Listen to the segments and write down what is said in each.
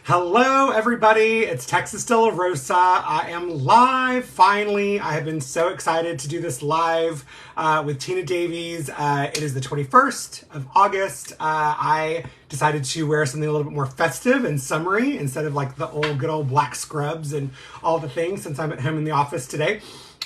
Hello, everybody. It's Texas De La Rosa. I am live. Finally, I have been so excited to do this live with Tina Davies. It is the 21st of August. I decided to wear something a little bit more festive and summery instead of like the good old black scrubs and all the things since I'm at home in the office today.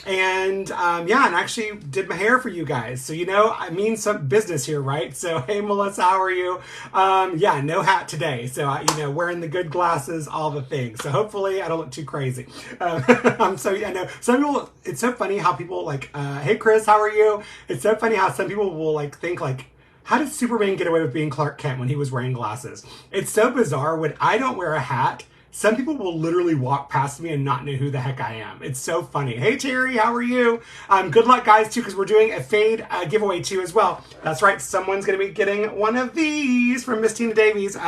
And yeah, and actually did my hair for you guys. So, I mean some business here, right? So, hey, Melissa, how are you? Yeah, no hat today. So, wearing the good glasses, all the things. So, hopefully, I don't look too crazy. So, yeah, no, some people, it's so funny how people like, hey, Chris, how are you? It's so funny how some people will like think like, how did Superman get away with being Clark Kent when he was wearing glasses? It's so bizarre when I don't wear a hat. Some people will literally walk past me and not know who the heck I am. It's so funny. Hey, Terry, how are you? Good luck, guys, too, because we're doing a fade giveaway, too, as well. That's right. Someone's going to be getting one of these from Miss Tina Davies.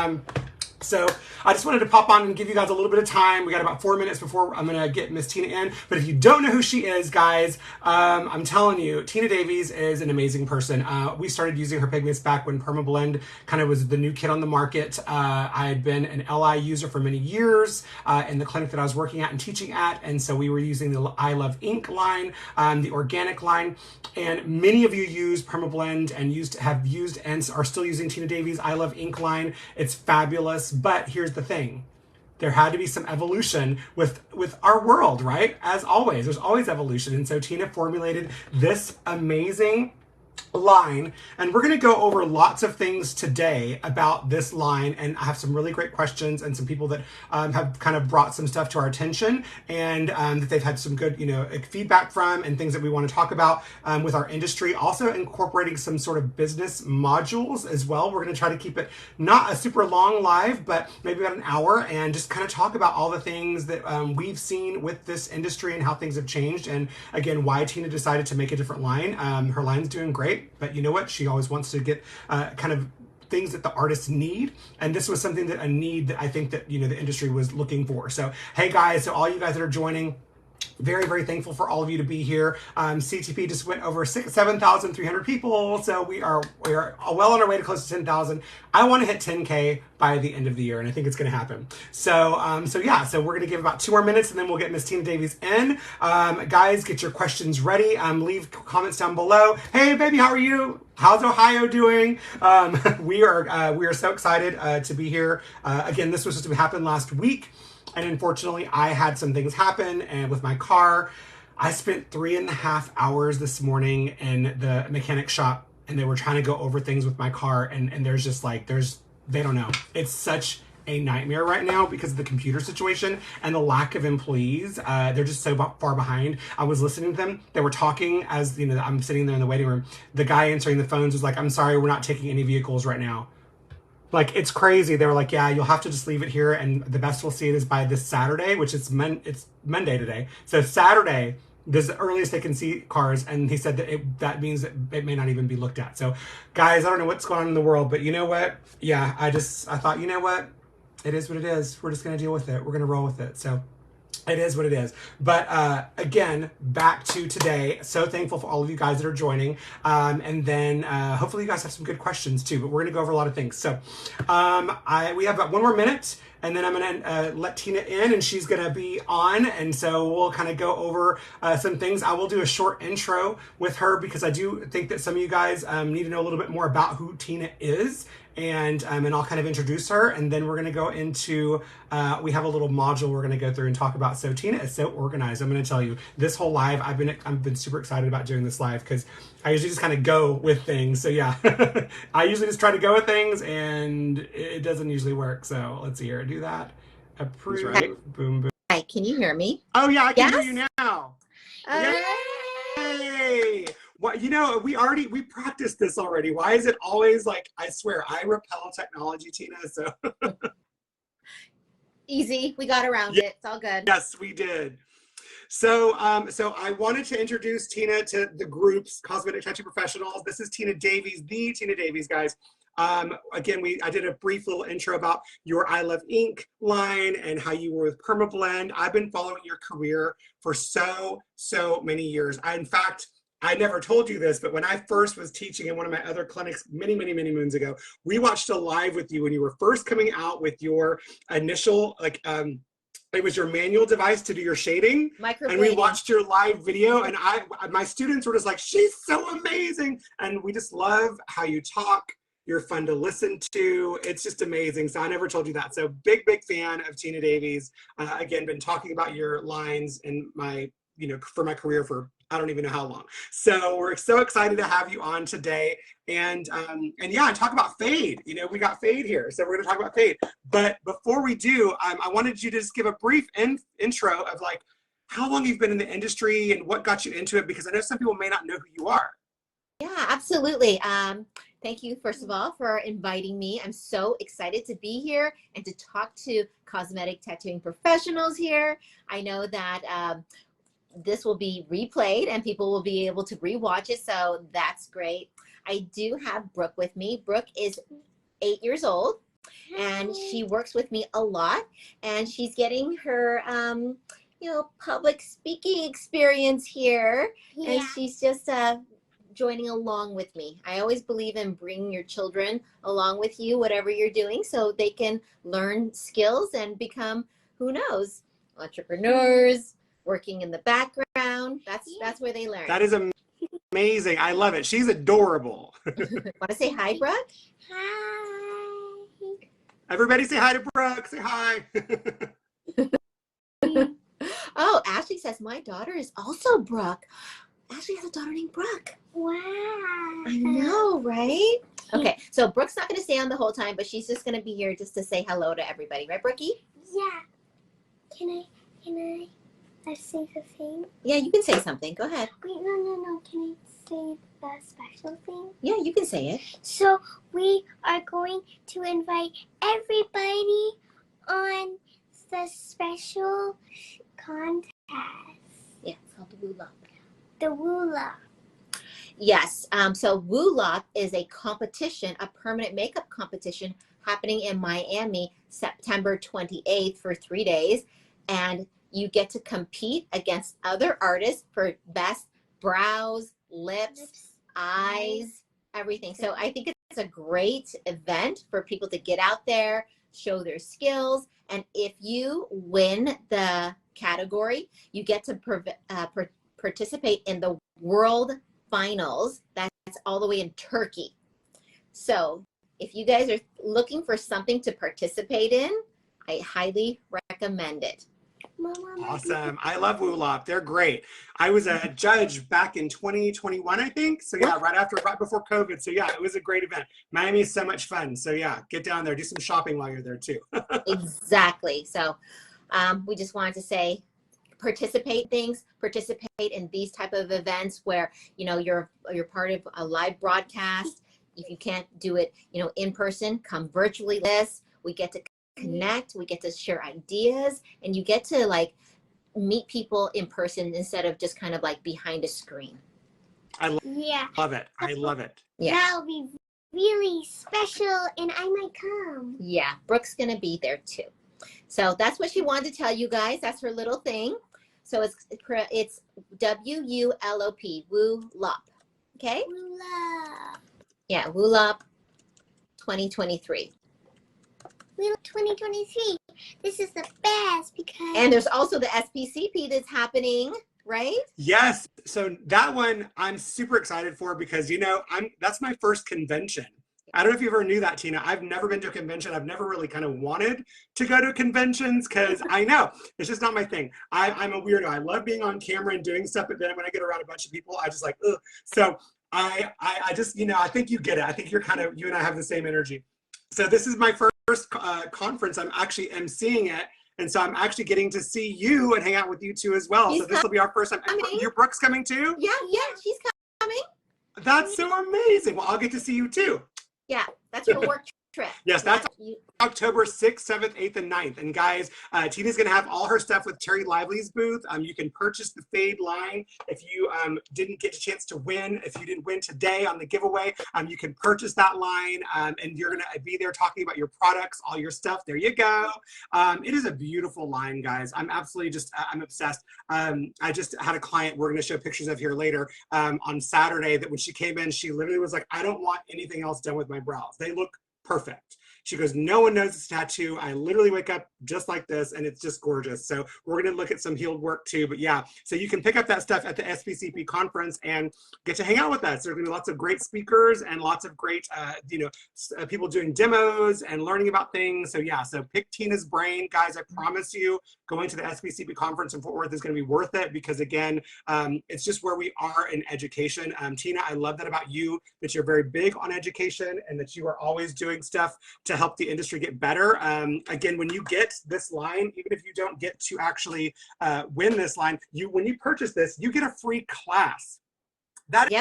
So I just wanted to pop on and give you guys a little bit of time. We got about 4 minutes before I'm going to get Miss Tina in. But if you don't know who she is, guys, I'm telling you, Tina Davies is an amazing person. We started using her pigments back when PermaBlend kind of was the new kid on the market. I had been an LI user for many years in the clinic that I was working at and teaching at. And so we were using the I Love Ink line, the organic line. And many of you use PermaBlend and have used and are still using Tina Davies I Love Ink line. It's fabulous. But here's the thing. There had to be some evolution with our world, right? As always, there's always evolution. And so Tina formulated this amazing line, and we're going to go over lots of things today about this line, and I have some really great questions and some people that have kind of brought some stuff to our attention, and that they've had some good feedback from, and things that we want to talk about with our industry. Also incorporating some sort of business modules as well. We're going to try to keep it not a super long live, but maybe about an hour, and just kind of talk about all the things that we've seen with this industry and how things have changed, and again, why Tina decided to make a different line. Her line's doing great. But you know what? She always wants to get kind of things that the artists need. And this was something that a need that I think that, the industry was looking for. So, hey guys, so all you guys that are joining, very, very thankful for all of you to be here. CTP just went over 7,300 people. So we are well on our way to close to 10,000. I want to hit 10K by the end of the year, and I think it's going to happen. So we're going to give about 2 more minutes, and then we'll get Miss Tina Davies in. Guys, get your questions ready. Leave comments down below. Hey, baby, how are you? How's Ohio doing? We are so excited to be here. Again, this was supposed to happen last week. And unfortunately, I had some things happen and with my car. I spent 3.5 hours this morning in the mechanic shop, and they were trying to go over things with my car. And there's just like, they don't know. It's such a nightmare right now because of the computer situation and the lack of employees. They're just so far behind. I was listening to them. They were talking as, I'm sitting there in the waiting room. The guy answering the phones was like, I'm sorry, we're not taking any vehicles right now. Like, it's crazy. They were like, yeah, you'll have to just leave it here, and the best we'll see it is by this Saturday, which is it's Monday today. So Saturday, this is the earliest they can see cars, and he said that that means that it may not even be looked at. So, guys, I don't know what's going on in the world, but you know what? Yeah, I thought, you know what? It is what it is. We're just going to deal with it. We're going to roll with it. So it is what it is. But again, back to today. So thankful for all of you guys that are joining. And then hopefully you guys have some good questions too. But we're going to go over a lot of things. So we have about 1 more minute. And then I'm going to let Tina in, and she's going to be on. And so we'll kind of go over some things. I will do a short intro with her because I do think that some of you guys need to know a little bit more about who Tina is. And I'll kind of introduce her, and then we're going to go into, we have a little module we're going to go through and talk about. So Tina is so organized. I'm going to tell you, this whole live, I've been super excited about doing this live because I usually just kind of go with things. So yeah, I usually just try to go with things, and it doesn't usually work. So let's see here, do that. Approve. Right. Boom, boom. Hi, can you hear me? Oh yeah, I can hear you now. Yay! Well, we practiced this already. Why is it always like, I swear, I repel technology, Tina, so. Easy, we got around it, it's all good. Yes, we did. So I wanted to introduce Tina to the group's Cosmetic Tattoo Professionals. This is Tina Davies, the Tina Davies, guys. Again, I did a brief little intro about your I Love Ink line and how you were with PermaBlend. I've been following your career for so many years. In fact, I never told you this, but when I first was teaching in one of my other clinics many, many, many moons ago, we watched a live with you when you were first coming out with your initial, like, it was your manual device to do your shading. And we watched your live video, and my students were just like, she's so amazing. And we just love how you talk. You're fun to listen to. It's just amazing. So I never told you that. So big, big fan of Tina Davies. Again, been talking about your lines in my, for my career for I don't even know how long. So we're so excited to have you on today. And yeah, and talk about fade. We got fade here. So we're gonna talk about fade. But before we do, I wanted you to just give a brief intro of like how long you've been in the industry and what got you into it, because I know some people may not know who you are. Yeah, absolutely. Thank you, first of all, for inviting me. I'm so excited to be here and to talk to cosmetic tattooing professionals here. I know that this will be replayed and people will be able to rewatch it, so that's great. I do have Brooke with me. Brooke is 8 years old, and she works with me a lot, and she's getting her public speaking experience here. Yeah. And she's just joining along with me. I always believe in bringing your children along with you, whatever you're doing, so they can learn skills and become, who knows, entrepreneurs, working in the background. That's where they learn. That is amazing. I love it. She's adorable. Want to say hi, Brooke? Hi. Everybody say hi to Brooke. Say hi. Oh, Ashley says, my daughter is also Brooke. Ashley has a daughter named Brooke. Wow. I know, right? Okay, so Brooke's not going to stay on the whole time, but she's just going to be here just to say hello to everybody. Right, Brookie? Yeah. Can I say the thing? Yeah, you can say something. Go ahead. Wait, no. Can I say the special thing? Yeah, you can say it. So we are going to invite everybody on the special contest. Yeah, it's called the Woo Lop. The Woo Lop. Yes. So Woo Lop is a competition, a permanent makeup competition happening in Miami, September 28th for 3 days. And you get to compete against other artists for best brows, lips, eyes, everything. So I think it's a great event for people to get out there, show their skills. And if you win the category, you get to participate in the world finals. That's all the way in Turkey. So if you guys are looking for something to participate in, I highly recommend it. Awesome. I love Woo Lop. They're great. I was a judge back in 2021, I think. So yeah, right before COVID. So yeah, it was a great event. Miami is so much fun. So yeah, get down there, do some shopping while you're there too. Exactly. So we just wanted to say, participate in these type of events where, you're part of a live broadcast. If you can't do it, in person, come virtually. We get to connect, we get to share ideas, and you get to like meet people in person instead of just kind of like behind a screen. I love it. I love it. Yeah. That'll be really special, and I might come. Yeah, Brooke's gonna be there too. So that's what she wanted to tell you guys. That's her little thing. So it's WULOP, Woo Lop. Okay? Woo Lop. Yeah, Woo Lop 2023. 2023. This is the best because. And there's also the SPCP that's happening, right? Yes. So that one I'm super excited for because that's my first convention. I don't know if you ever knew that, Tina. I've never been to a convention. I've never really kind of wanted to go to conventions because I know it's just not my thing. I'm a weirdo. I love being on camera and doing stuff, but then when I get around a bunch of people, I just like, ugh. So I just, I think you get it. I think you and I have the same energy. So this is my first conference. I'm actually emceeing it. And so I'm actually getting to see you and hang out with you two as well. So this will be our first time. Your Brooke's coming too? Yeah, she's coming. That's so amazing. Well, I'll get to see you too. Yeah, that's her work trip. Yes, that's You, October 6th, 7th, 8th, and 9th. And guys, Tina's going to have all her stuff with Terry Lively's booth. You can purchase the Fade line. If you didn't get a chance to win, if you didn't win today on the giveaway, you can purchase that line, and you're going to be there talking about your products, all your stuff. There you go. It is a beautiful line, guys. I'm absolutely just, I'm obsessed. I just had a client we're going to show pictures of here later on Saturday that when she came in, she literally was like, I don't want anything else done with my brows. They look perfect. She goes, no one knows it's a tattoo. I literally wake up just like this, and it's just gorgeous. So we're going to look at some healed work too. But yeah, so you can pick up that stuff at the SPCP conference and get to hang out with us. There's going to be lots of great speakers and lots of great, people doing demos and learning about things. So yeah, so pick Tina's brain. Guys, I promise you, going to the SPCP conference in Fort Worth is going to be worth it because, again, it's just where we are in education. Tina, I love that about you, that you're very big on education and that you are always doing stuff to help the industry get better. Again, when you get this line, even if you don't get to actually win this line, when you purchase this, you get a free class. That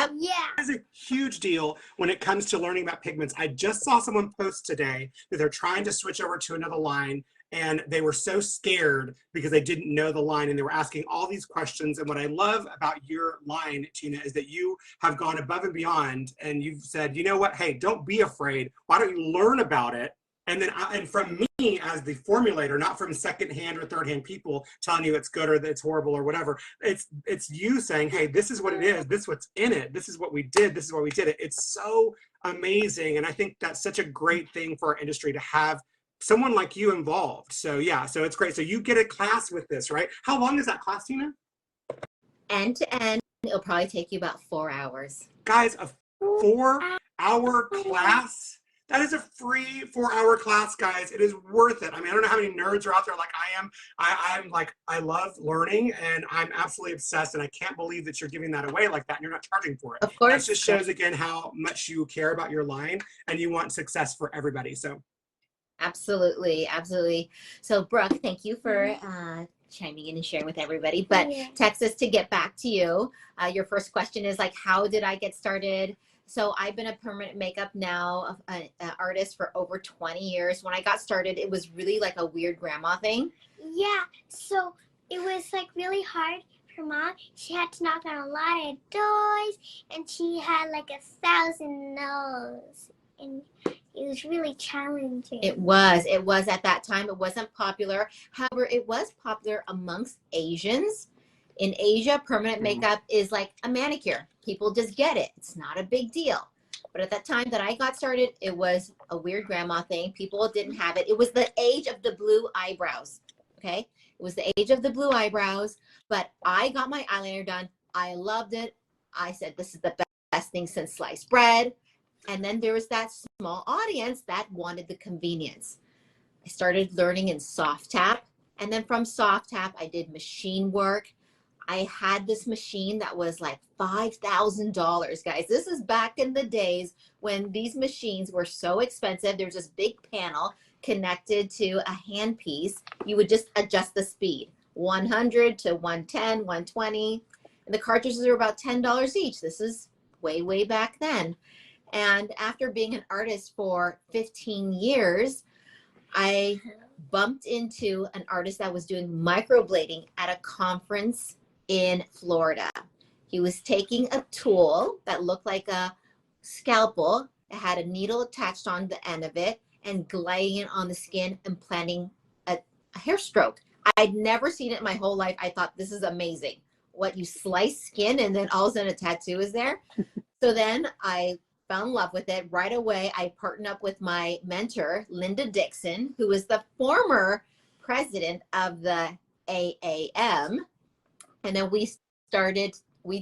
is a huge deal when it comes to learning about pigments. I just saw someone post today that they're trying to switch over to another line, and they were so scared because they didn't know the line, and they were asking all these questions. And what I love about your line, Tina, is that you have gone above and beyond, and you've said, you know what, hey, don't be afraid. Why don't you learn about it? And then, and from me as the formulator, not from secondhand or third-hand people telling you it's good or that it's horrible or whatever. It's you saying, hey, this is what it is. This is what's in it. This is what we did. This is why we did it. It's so amazing. And I think that's such a great thing for our industry to have someone like you involved. So yeah, so it's great. So you get a class with this, right? How long is that class, Tina? end to end, it'll probably take you about 4 hours. Guys, a 4-hour class? That is a free 4-hour class, guys. It is worth it. I mean, I don't know how many nerds are out there like I am. I'm like, I love learning, and I'm absolutely obsessed, and I can't believe that you're giving that away like that, and you're not charging for it. Of course. That just shows, again, how much you care about your line, and you want success for everybody. So, absolutely, absolutely. So, Brooke, thank you for chiming in and sharing with everybody. But Texas, to get back to you, your first question is like, how did I get started? So I've been a permanent makeup now an artist for over 20 years. When I got started, it was really like a weird grandma thing. Yeah, so it was like really hard for Mom. She had to knock on a lot of doors, and she had like 1,000 no's, and it was really challenging. It was at that time. It wasn't popular. However, it was popular amongst Asians. In Asia, permanent makeup is like a manicure. People just get it. It's not a big deal. But at that time that I got started, it was a weird grandma thing. People didn't have it. It was the age of the blue eyebrows, okay? It was the age of the blue eyebrows, but I got my eyeliner done. I loved it. I said, this is the best thing since sliced bread. And then there was that small audience that wanted the convenience. I started learning in soft tap. And then from soft tap, I did machine work. I had this machine that was like $5,000, guys. This is back in the days when these machines were so expensive. There's this big panel connected to a handpiece. You would just adjust the speed, 100 to 110, 120. And the cartridges are about $10 each. This is way, way back then. And after being an artist for 15 years, I bumped into an artist that was doing microblading at a conference in Florida. He was taking a tool that looked like a scalpel. It had a needle attached on the end of it and gliding it on the skin and planting a hair stroke. I'd never seen it in my whole life. I thought, this is amazing. What, you slice skin and then all of a sudden a tattoo is there? So then I fell in love with it right away. I partnered up with my mentor, Linda Dixon, who is the former president of the AAM. And then we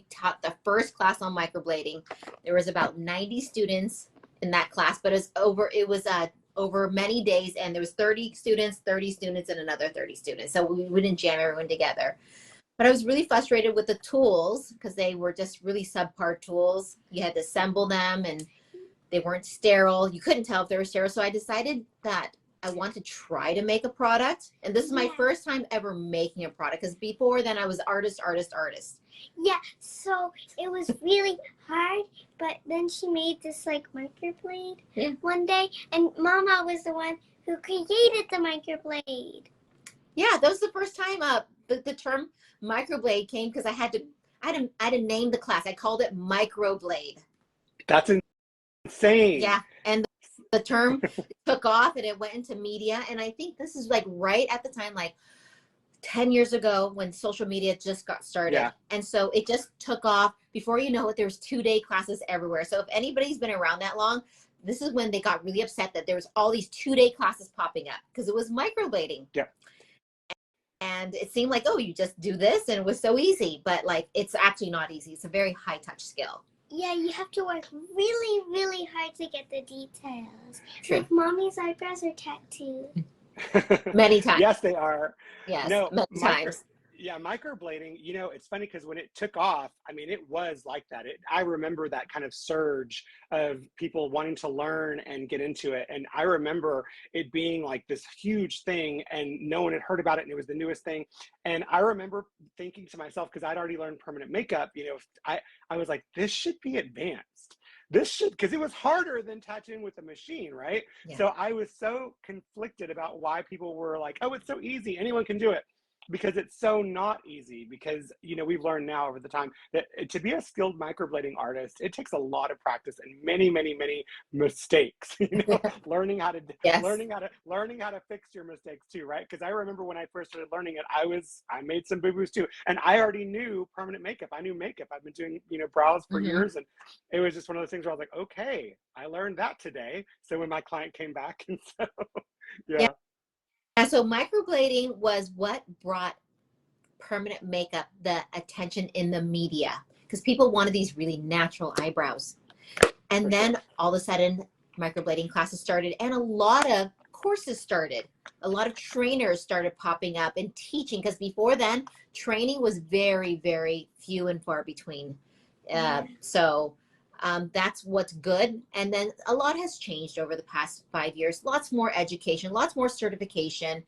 taught the first class on microblading. There was about 90 students in that class, but it was over many days, and there was 30 students, and another 30 students. So we wouldn't jam everyone together. But I was really frustrated with the tools because they were just really subpar tools. You had to assemble them, and they weren't sterile. You couldn't tell if they were sterile. So I decided that I want to try to make a product. And this is my first time ever making a product, because before then I was artist. Yeah, so it was really hard, but then she made this like microblade one day, and Mama was the one who created the microblade. Yeah, that was the first time the term microblade came, because I had to name the class. I called it microblade. That's insane. Yeah, and the term took off and it went into media, and I think this is like right at the time, like 10 years ago, when social media just got started. Yeah. And so it just took off. Before you know it, there's 2-day classes everywhere. So if anybody's been around that long, this is when they got really upset that there was all these 2-day classes popping up, because it was microblading. Yeah. And it seemed like, oh, you just do this, and it was so easy. But like, it's actually not easy. It's a very high touch skill. Yeah, you have to work really, really hard to get the details. True. Like Mommy's eyebrows are tattooed. Many times. Yes, they are. Yes, no, many times. Yeah, microblading, you know, it's funny because when it took off, I mean, it was like that. I remember that kind of surge of people wanting to learn and get into it. And I remember it being like this huge thing, and no one had heard about it, and it was the newest thing. And I remember thinking to myself, because I'd already learned permanent makeup, you know, I was like, this should be advanced. This should, because it was harder than tattooing with a machine, right? Yeah. So I was so conflicted about why people were like, oh, it's so easy, anyone can do it. Because it's so not easy, because, you know, we've learned now over the time that to be a skilled microblading artist, it takes a lot of practice and many, many, many mistakes, you know, learning how to fix your mistakes too, right? Because I remember when I first started learning it, I made some boo-boos too. And I already knew permanent makeup. I knew makeup. I've been doing, you know, brows for years. And it was just one of those things where I was like, okay, I learned that today. So when my client came back, and so, yeah. And so microblading was what brought permanent makeup the attention in the media, because people wanted these really natural eyebrows. And then all of a sudden, microblading classes started, and a lot of courses started. A lot of trainers started popping up and teaching, because before then, training was very, very few and far between. That's what's good. And then a lot has changed over the past 5 years. Lots more education, lots more certification,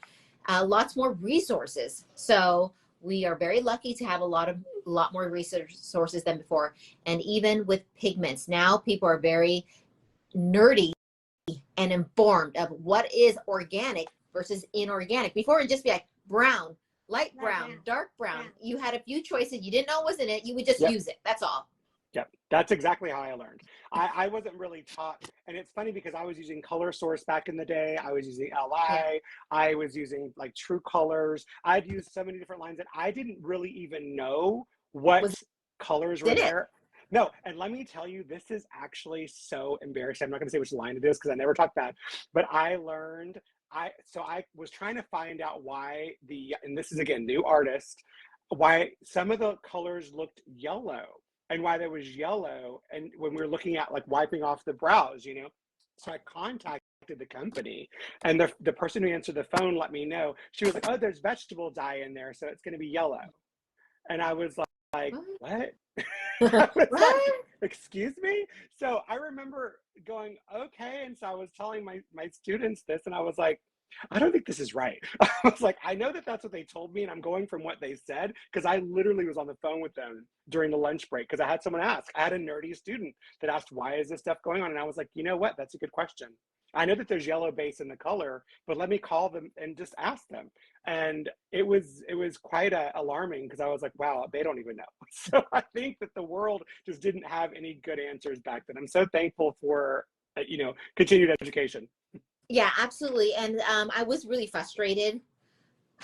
lots more resources. So we are very lucky to have a lot more resources than before. And even with pigments, now people are very nerdy and informed of what is organic versus inorganic. Before, it'd just be like brown, light brown, dark brown. You had a few choices. You didn't know what was in it. You would just use it. That's all. Yeah, that's exactly how I learned. I wasn't really taught, and it's funny because I was using Color Source back in the day. I was using LI. I was using like True Colors. I'd used so many different lines that I didn't really even know what colors were there. No, and let me tell you, this is actually so embarrassing. I'm not going to say which line it is because I never talk that, but I learned. So I was trying to find out why and this is again new artist, why some of the colors looked yellow. And why there was yellow, and when we were looking at like wiping off the brows, you know. So I contacted the company, and the person who answered the phone let me know. She was like, oh, there's vegetable dye in there, so it's going to be yellow. And I was like, what? I was like, excuse me? So I remember going, okay. And so I was telling my students this, and I was like, I don't think this is right. I was like, I know that that's what they told me, and I'm going from what they said, because I literally was on the phone with them during the lunch break, because I had someone ask. I had a nerdy student that asked, why is this stuff going on? And I was like, you know what? That's a good question. I know that there's yellow base in the color, but let me call them and just ask them. And it was quite alarming, because I was like, wow, they don't even know. So I think that the world just didn't have any good answers back then. I'm so thankful for, you know, continued education. Yeah, absolutely. And I was really frustrated.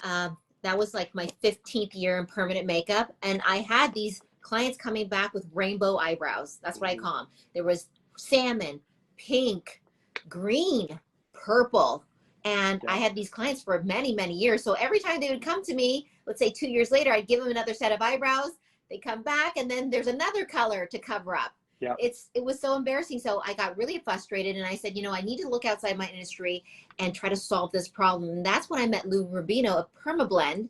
That was like my 15th year in permanent makeup. And I had these clients coming back with rainbow eyebrows. That's what I call them. There was salmon, pink, green, purple. And I had these clients for many, many years. So every time they would come to me, let's say 2 years later, I'd give them another set of eyebrows. They come back, and then there's another color to cover up. Yeah. It was so embarrassing. So I got really frustrated, and I said, you know, I need to look outside my industry and try to solve this problem. And that's when I met Lou Rubino of Permablend,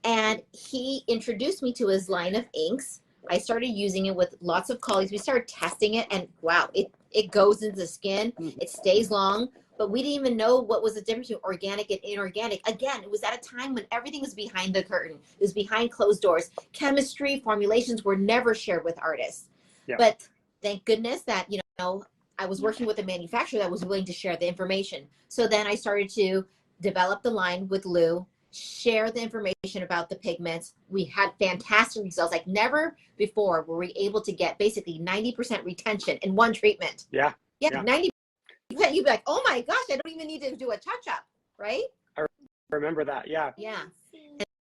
and he introduced me to his line of inks, I started using it with lots of colleagues. We started testing it, and wow, it goes into the skin. It stays long, but we didn't even know what was the difference between organic and inorganic. Again, it was at a time when everything was behind the curtain. It was behind closed doors. Chemistry, formulations were never shared with artists. Yeah. But thank goodness that, I was working with a manufacturer that was willing to share the information. So then I started to develop the line with Lou, share the information about the pigments. We had fantastic results. Like never before were we able to get basically 90% retention in one treatment. Yeah. Yeah. 90%. You'd be like, oh my gosh, I don't even need to do a touch-up, right? I remember that. Yeah. Yeah.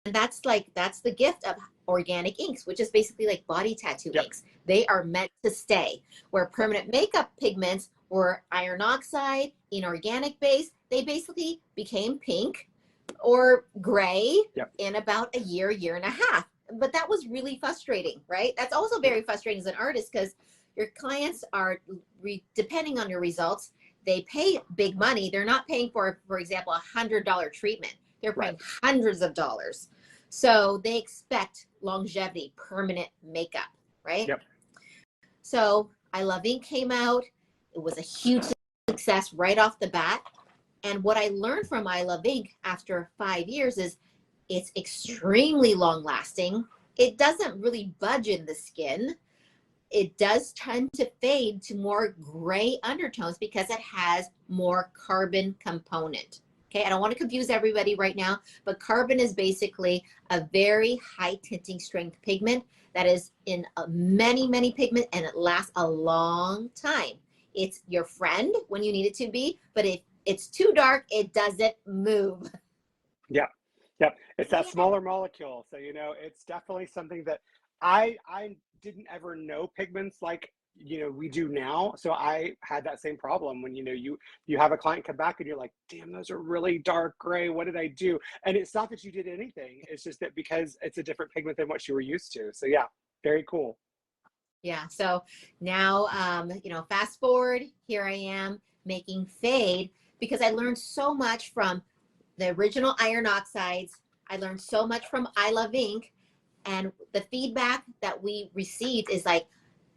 And that's the gift of organic inks, which is basically like body tattoo inks. They are meant to stay. Where permanent makeup pigments were iron oxide, inorganic base, they basically became pink or gray in about a year and a half. But that was really frustrating, right? That's also very frustrating as an artist because your clients are, depending on your results, they pay big money. They're not paying for example, $100 treatment. They're paying hundreds of dollars. So they expect longevity, permanent makeup, right? Yep. So I Love Ink came out. It was a huge success right off the bat. And what I learned from I Love Ink after 5 years is it's extremely long lasting. It doesn't really budge in the skin. It does tend to fade to more gray undertones because it has more carbon component. Okay, I don't want to confuse everybody right now, but carbon is basically a very high tinting strength pigment that is in many pigments, and it lasts a long time. It's your friend when you need it to be, but if it's too dark, it doesn't move. Yeah. It's that smaller molecule. So, it's definitely something that I didn't ever know pigments like, we do now. So I had that same problem when, you have a client come back and you're like, damn, those are really dark gray. What did I do? And it's not that you did anything. It's just that because it's a different pigment than what you were used to. So yeah, very cool. Yeah. So now, fast forward, here I am making fade because I learned so much from the original iron oxides. I learned so much from I Love Ink, and the feedback that we received is like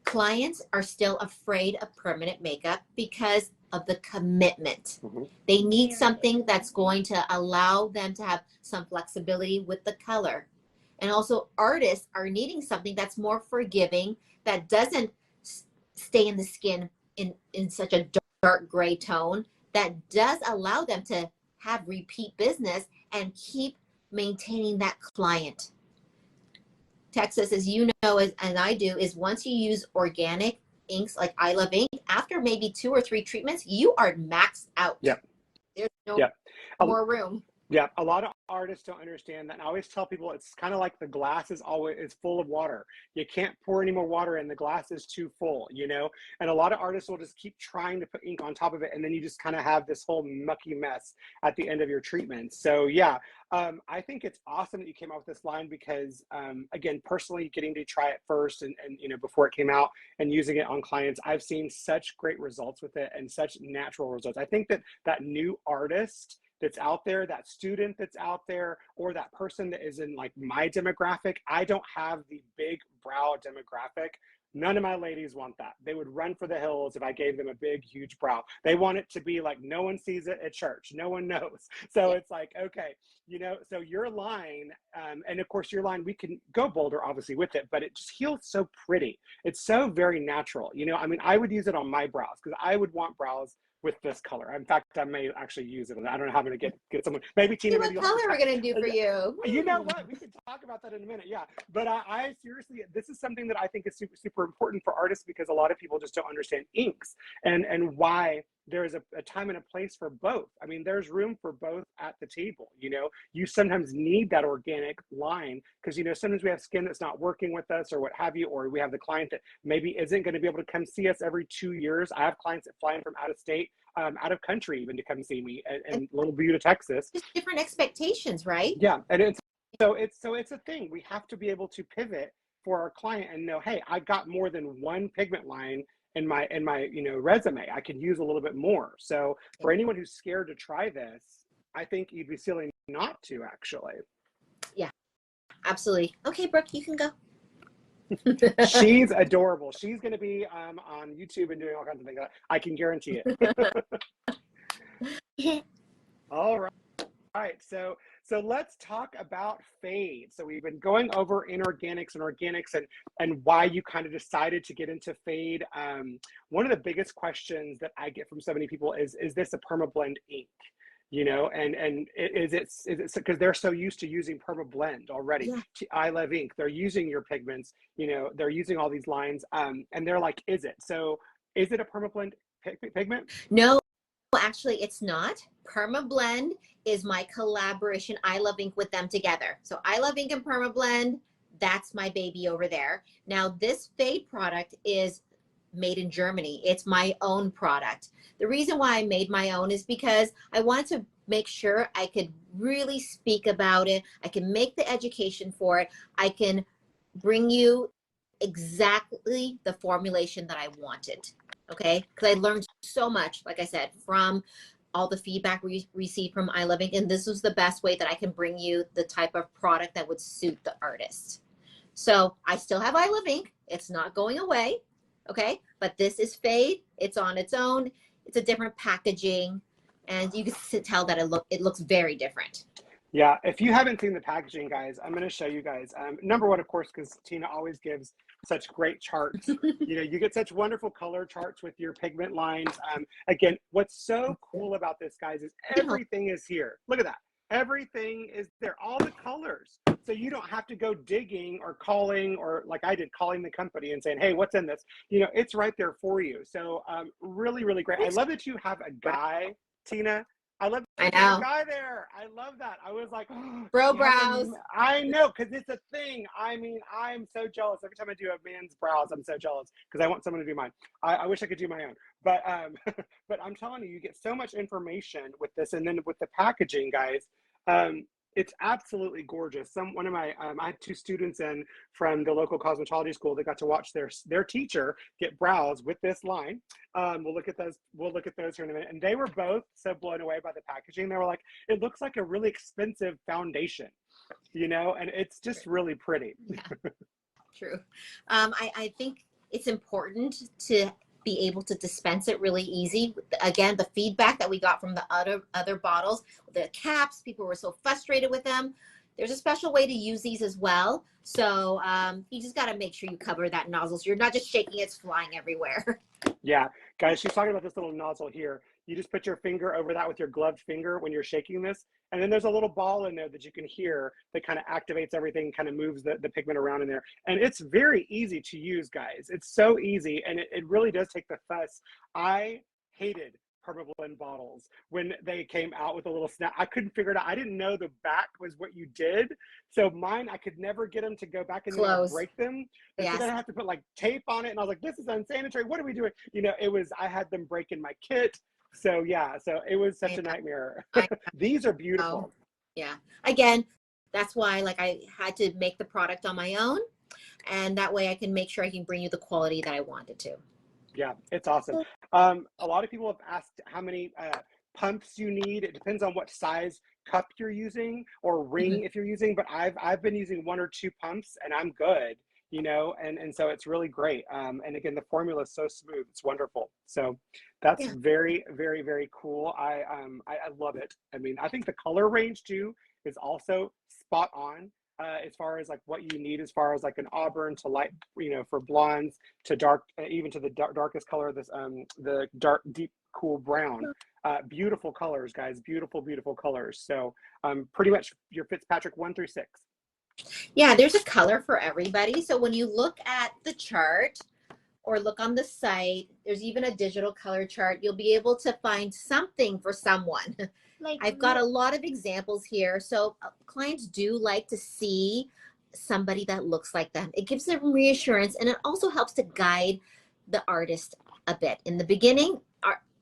clients are still afraid of permanent makeup because of the commitment. They need something that's going to allow them to have some flexibility with the color. And also artists are needing something that's more forgiving, that doesn't stay in the skin in such a dark gray tone, that does allow them to have repeat business and keep maintaining that client. Texas, as you know, and I do, is once you use organic inks like I Love Ink, after maybe 2 or 3 treatments, you are maxed out. Yep. There's no more room. Yeah, a lot of artists don't understand that. And I always tell people it's kind of like the glass is full of water. You can't pour any more water in. The glass is too full, And a lot of artists will just keep trying to put ink on top of it, and then you just kind of have this whole mucky mess at the end of your treatment. So yeah, I think it's awesome that you came out with this line because, again, personally getting to try it first and before it came out and using it on clients, I've seen such great results with it and such natural results. I think that new artist that's out there, that student that's out there, or that person that is in like my demographic, I don't have the big brow demographic. None of my ladies want that. They would run for the hills if I gave them a big, huge brow. They want it to be like no one sees it at church. No one knows. So it's like, okay, so your line, and of course your line, we can go bolder obviously with it, but it just feels so pretty. It's so very natural. I would use it on my brows because I would want brows with this color. In fact, I may actually use it. I don't know how I'm going to get someone. Maybe Tina. What color we're going to do for you? You know what? We can talk about that in a minute. Yeah, but I seriously, this is something that I think is super important for artists because a lot of people just don't understand inks and why there is a time and a place for both. There's room for both at the table. You sometimes need that organic line because sometimes we have skin that's not working with us or what have you, or we have the client that maybe isn't going to be able to come see us every 2 years. I have clients that fly in from out of state, out of country even to come see me in Little Butte, Texas. Just different expectations, right? Yeah, and it's a thing. We have to be able to pivot for our client and know, hey, I got more than one pigment line in my resume. I can use a little bit more. So for anyone who's scared to try this, I think you'd be silly not to actually. Yeah, absolutely. Okay, Brooke, you can go. She's adorable. She's going to be on YouTube and doing all kinds of things. I can guarantee it. All right. All right, so let's talk about fade. So we've been going over inorganics and organics and why you kind of decided to get into fade. One of the biggest questions that I get from so many people is this a permablend ink? You know, and is it because they're so used to using permablend already? Yeah. I Love Ink, they're using your pigments. You know, they're using all these lines, and they're like, is it? So is it a permablend pigment? No, actually, it's not. Permablend is my collaboration. I Love Ink with them together. So I Love Ink and Permablend, that's my baby over there. Now, this fade product is made in Germany. It's my own product. The reason why I made my own is because I wanted to make sure I could really speak about it. I can make the education for it. I can bring you exactly the formulation that I wanted. Okay, because I learned so much, like I said, from all the feedback we received from I Love Ink, and this was the best way that I can bring you the type of product that would suit the artist. So I still have I Love Ink. It's not going away, okay? But this is fade. It's on its own. It's a different packaging, and you can tell that it looks very different. Yeah, if you haven't seen the packaging, guys, I'm going to show you guys. Number one, of course, because Tina always gives such great charts. You know, you get such wonderful color charts with your pigment lines. Again, what's so cool about this, guys, is everything is here. Look at that. Everything is there, all the colors. So you don't have to go digging or calling, or like I did, calling the company and saying, hey, what's in this? You know, it's right there for you. So really, really great. I love that you have a guy, Tina. I love that I know. a guy there. I love that. I was like, oh, Bro brows. I know, because it's a thing. I mean, I'm so jealous. Every time I do a man's brows, I'm so jealous because I want someone to do mine. I wish I could do my own. But but I'm telling you, you get so much information with this. And then with the packaging, guys, it's absolutely gorgeous. One of my I had two students in from the local cosmetology school that got to watch their teacher get brows with this line. We'll look at those here in a minute. And they were both so blown away by the packaging. They were like, it looks like a really expensive foundation, you know, and it's just really pretty. Yeah, true. I think it's important to be able to dispense it really easy. Again, the feedback that we got from the other bottles, the caps, people were so frustrated with them. There's a special way to use these as well. So you just got to make sure you cover that nozzle so you're not just shaking it's flying everywhere. Yeah, guys, she's talking about this little nozzle here. You just put your finger over that with your gloved finger when you're shaking this. And then there's a little ball in there that you can hear that kind of activates everything, kind of moves the pigment around in there. And it's very easy to use, guys. It's so easy, and it really does take the fuss. I hated permablend bottles when they came out with a little snap. I couldn't figure it out. I didn't know the back was what you did. So mine, I could never get them to go back and break them. And Yes. so then I have to put like tape on it. And I was like, this is unsanitary. What are we doing? You know, I had them break in my kit. So yeah, so it was such a nightmare. These are beautiful. Yeah. Again, that's why like I had to make the product on my own. And that way I can make sure I can bring you the quality that I wanted to. Yeah, it's awesome. A lot of people have asked how many pumps you need. It depends on what size cup you're using or ring if you're using, but I've been using 1 or 2 pumps and I'm good, you know, and so it's really great. And again, the formula is so smooth. It's wonderful. So that's very, very, very cool. I love it. I mean, I think the color range too is also spot on. As far as like what you need, as far as like an auburn to light, you know, for blondes to dark, even to the darkest color, this the dark, deep, cool brown. Beautiful colors, guys. Beautiful, beautiful colors. So pretty much your Fitzpatrick 1 through 6. Yeah, there's a color for everybody. So when you look at the chart or look on the site, there's even a digital color chart. You'll be able to find something for someone. Like, I've got a lot of examples here. So clients do like to see somebody that looks like them. It gives them reassurance, and it also helps to guide the artist a bit. In the beginning,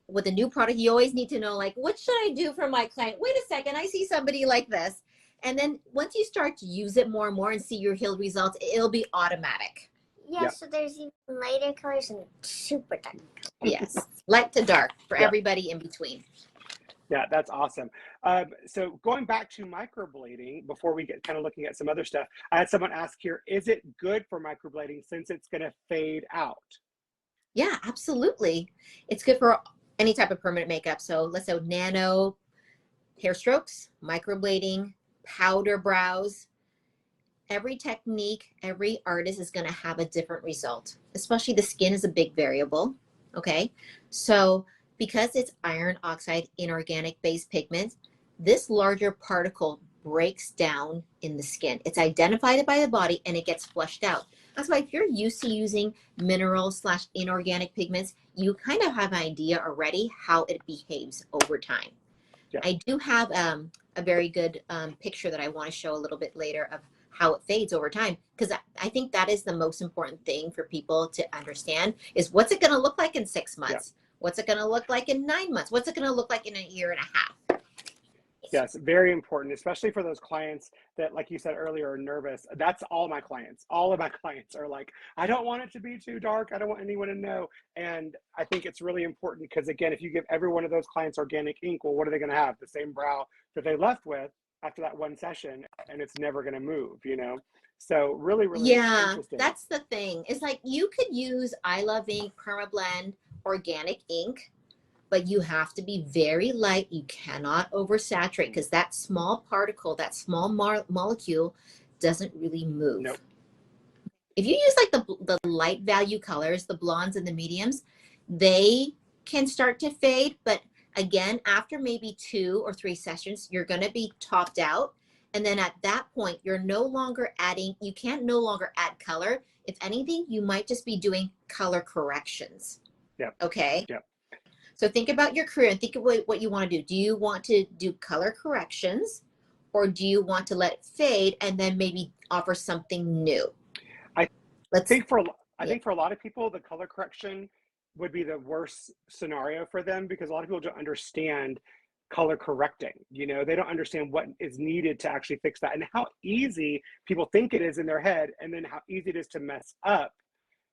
with a new product, you always need to know, like, what should I do for my client? Wait a second, I see somebody like this. And then once you start to use it more and more and see your healed results, it'll be automatic. Yeah, so there's even lighter colors and super dark. Yes, light to dark for everybody in between. Yeah, that's awesome. So going back to microblading, before we get kind of looking at some other stuff, I had someone ask here, is it good for microblading since it's going to fade out? Yeah, absolutely. It's good for any type of permanent makeup. So let's say nano hair strokes, microblading, powder brows. Every technique, every artist is going to have a different result, especially the skin is a big variable. Okay. So because it's iron oxide inorganic based pigment, this larger particle breaks down in the skin. It's identified by the body and it gets flushed out. That's why if you're used to using mineral slash inorganic pigments, you kind of have an idea already how it behaves over time. Yeah. I do have a very good picture that I want to show a little bit later of how it fades over time, because I think that is the most important thing for people to understand is what's it going to look like in 6 months? Yeah. What's it going to look like in 9 months? What's it going to look like in a year and a half? Yes, very important, especially for those clients that, like you said earlier, are nervous. That's all my clients. All of my clients are like, I don't want it to be too dark. I don't want anyone to know. And I think it's really important because, again, if you give every one of those clients organic ink, well, what are they going to have? The same brow that they left with after that one session, and it's never going to move, you know? So really, really interesting. That's the thing. It's like you could use I Love Ink, Permablend, organic ink, but you have to be very light. You cannot oversaturate because that small particle, that small molecule doesn't really move. Nope. If you use like the light value colors, the blondes and the mediums, they can start to fade. But again, after maybe 2 or 3 sessions, you're going to be topped out. And then at that point, you're no longer adding, you can't no longer add color. If anything, you might just be doing color corrections. Yep. Okay. Yep. So think about your career and think of what you want to do. Do you want to do color corrections or do you want to let it fade and then maybe offer something new? I think for a lot of people, the color correction would be the worst scenario for them because a lot of people don't understand color correcting. You know, they don't understand what is needed to actually fix that and how easy people think it is in their head and then how easy it is to mess up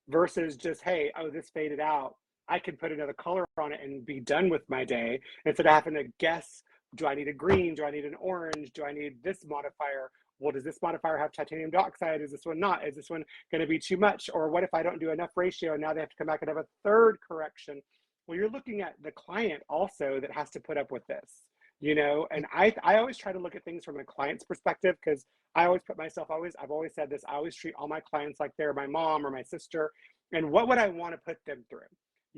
versus just, hey, oh, this faded out. I can put another color on it and be done with my day instead of having to guess, do I need a green? Do I need an orange? Do I need this modifier? Well, does this modifier have titanium dioxide? Is this one not? Is this one going to be too much? Or what if I don't do enough ratio and now they have to come back and have a third correction? Well, you're looking at the client also that has to put up with this, you know? And I always try to look at things from a client's perspective because I always put myself, I've always said this, I always treat all my clients like they're my mom or my sister. And what would I want to put them through?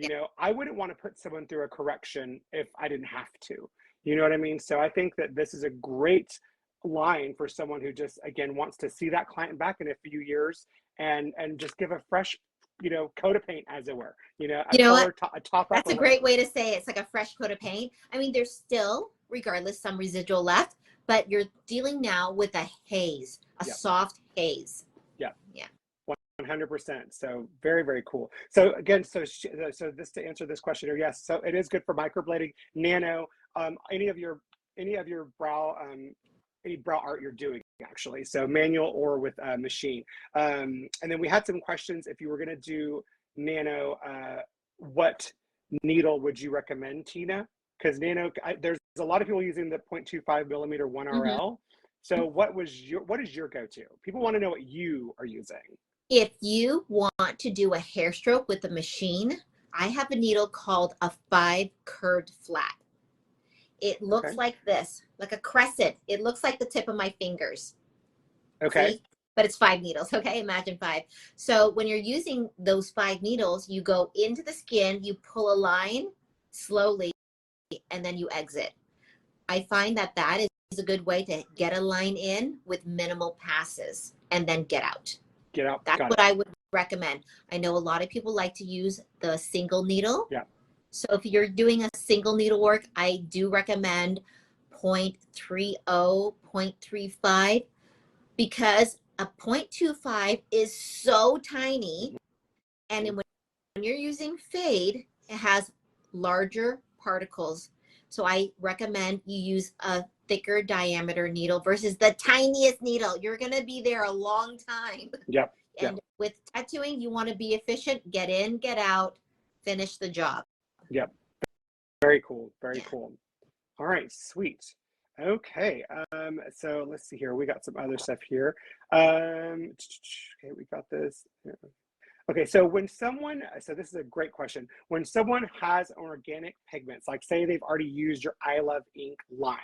You know, I wouldn't want to put someone through a correction if I didn't have to. You know what I mean? So I think that this is a great line for someone who just, again, wants to see that client back in a few years and just give a fresh, you know, coat of paint, as it were. You know, a top up. That's a great way to say it. It's like a fresh coat of paint. I mean, there's still, regardless, some residual left, but you're dealing now with a haze, a soft haze. Yeah. Yeah. 100%. So very, very cool. So again, so this to answer this question, or yes, so it is good for microblading, nano, any of your brow, any brow art you're doing actually. So manual or with a machine. And then we had some questions. If you were going to do nano, what needle would you recommend, Tina? Because nano, there's a lot of people using the 0.25 millimeter 1RL. Mm-hmm. So what is your go-to? People want to know what you are using. If you want to do a hair stroke with a machine, I have a needle called a 5 curved flat. It looks like this, like a crescent. It looks like the tip of my fingers. Okay. See? But it's 5 needles, okay? Imagine 5. So when you're using those 5 needles, you go into the skin, you pull a line slowly, and then you exit. I find that is a good way to get a line in with minimal passes and then get out. Get out. That's what I would recommend. I know a lot of people like to use the single needle. Yeah. So if you're doing a single needle work, I do recommend 0.30, 0.35 because a 0.25 is so tiny. And when you're using fade, it has larger particles. So I recommend you use a thicker diameter needle versus the tiniest needle. You're going to be there a long time. Yep. And with tattooing, you want to be efficient, get in, get out, finish the job. Yep. Very cool. Very cool. All right, sweet. Okay, so let's see here. We got some other stuff here. Okay, we got this. Okay, so so this is a great question. When someone has organic pigments, like say they've already used your I Love Ink line,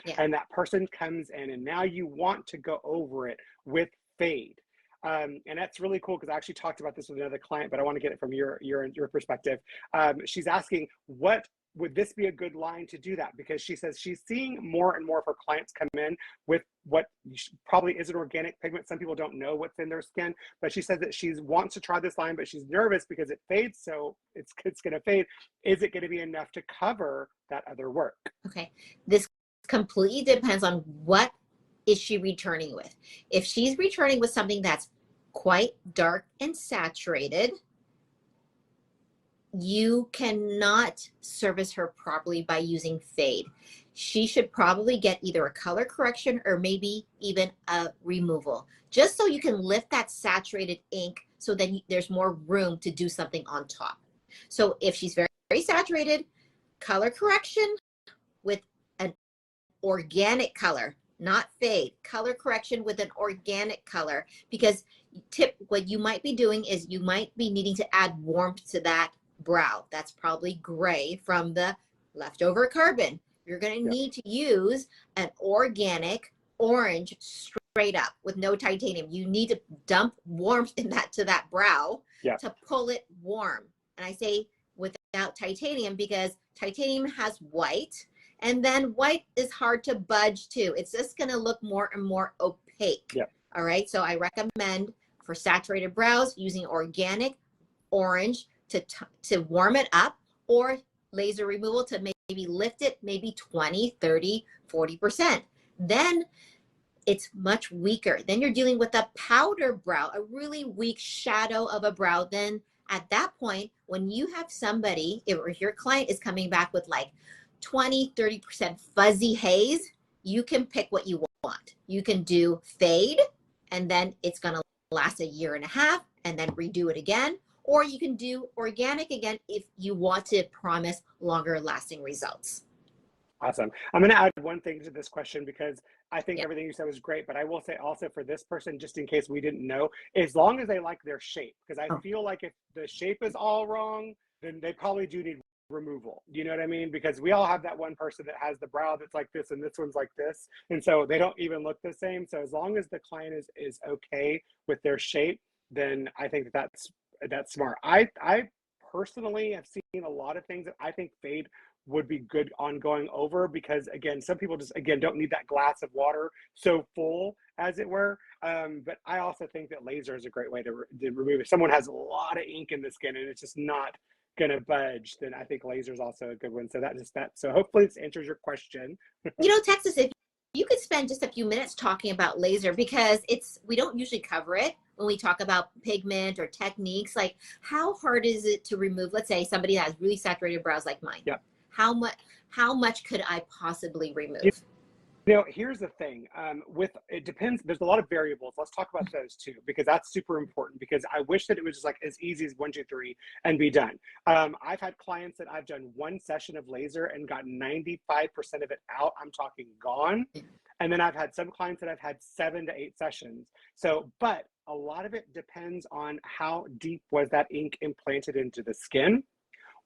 Yeah. and that person comes in and now you want to go over it with fade. And that's really cool because I actually talked about this with another client, but I want to get it from your perspective. She's asking, what would this be a good line to do that? Because she says she's seeing more and more of her clients come in with what probably is an organic pigment. Some people don't know what's in their skin, but she says that she wants to try this line, but she's nervous because it fades, so it's going to fade. Is it going to be enough to cover that other work? Okay, this completely depends on what is she returning with. If she's returning with something that's quite dark and saturated, you cannot service her properly by using fade. She should probably get either a color correction or maybe even a removal, just so you can lift that saturated ink so that there's more room to do something on top. So if she's very, very saturated, color correction with an organic color, not fade, color correction with an organic color, because what you might be doing is you might be needing to add warmth to that brow. That's probably gray from the leftover carbon. You're going to need to use an organic orange straight up with no titanium. You need to dump warmth in to that brow to pull it warm. And I say without titanium because titanium has white, and then white is hard to budge too. It's just going to look more and more opaque. All right. So I recommend for saturated brows using organic orange to warm it up, or laser removal to maybe lift it maybe 20, 30, 40%. Then it's much weaker. Then you're dealing with a powder brow, a really weak shadow of a brow. Then at that point, when you have somebody, if your client is coming back with like 20, 30% fuzzy haze, you can pick what you want. You can do fade, and then it's going to last 1.5 years and then redo it again. Or you can do organic again if you want to promise longer lasting results. Awesome. I'm going to add one thing to this question because I think everything you said was great, but I will say also for this person, just in case we didn't know, as long as they like their shape, because I feel like if the shape is all wrong, then they probably do need removal. You know what I mean? Because we all have that one person that has the brow that's like this and this one's like this. And so they don't even look the same. So as long as the client is okay with their shape, then I think that's smart. I personally have seen a lot of things that I think fade would be good on going over, because again, some people just don't need that glass of water so full, as it were. But I also think that laser is a great way to remove. If someone has a lot of ink in the skin and it's just not gonna budge, then I think laser is also a good one. So so hopefully this answers your question. You know, Texas, if you could spend just a few minutes talking about laser, because we don't usually cover it when we talk about pigment or techniques. Like, how hard is it to remove? Let's say somebody has really saturated brows like mine. How much could I possibly remove? You know, here's the thing. It depends. There's a lot of variables. Let's talk about those too, because that's super important. Because I wish that it was just like as easy as 1, 2, 3 and be done. I've had clients that I've done one session of laser and got 95% of it out. I'm talking gone. And then I've had some clients that I've had 7 to 8 sessions. So, but a lot of it depends on how deep was that ink implanted into the skin,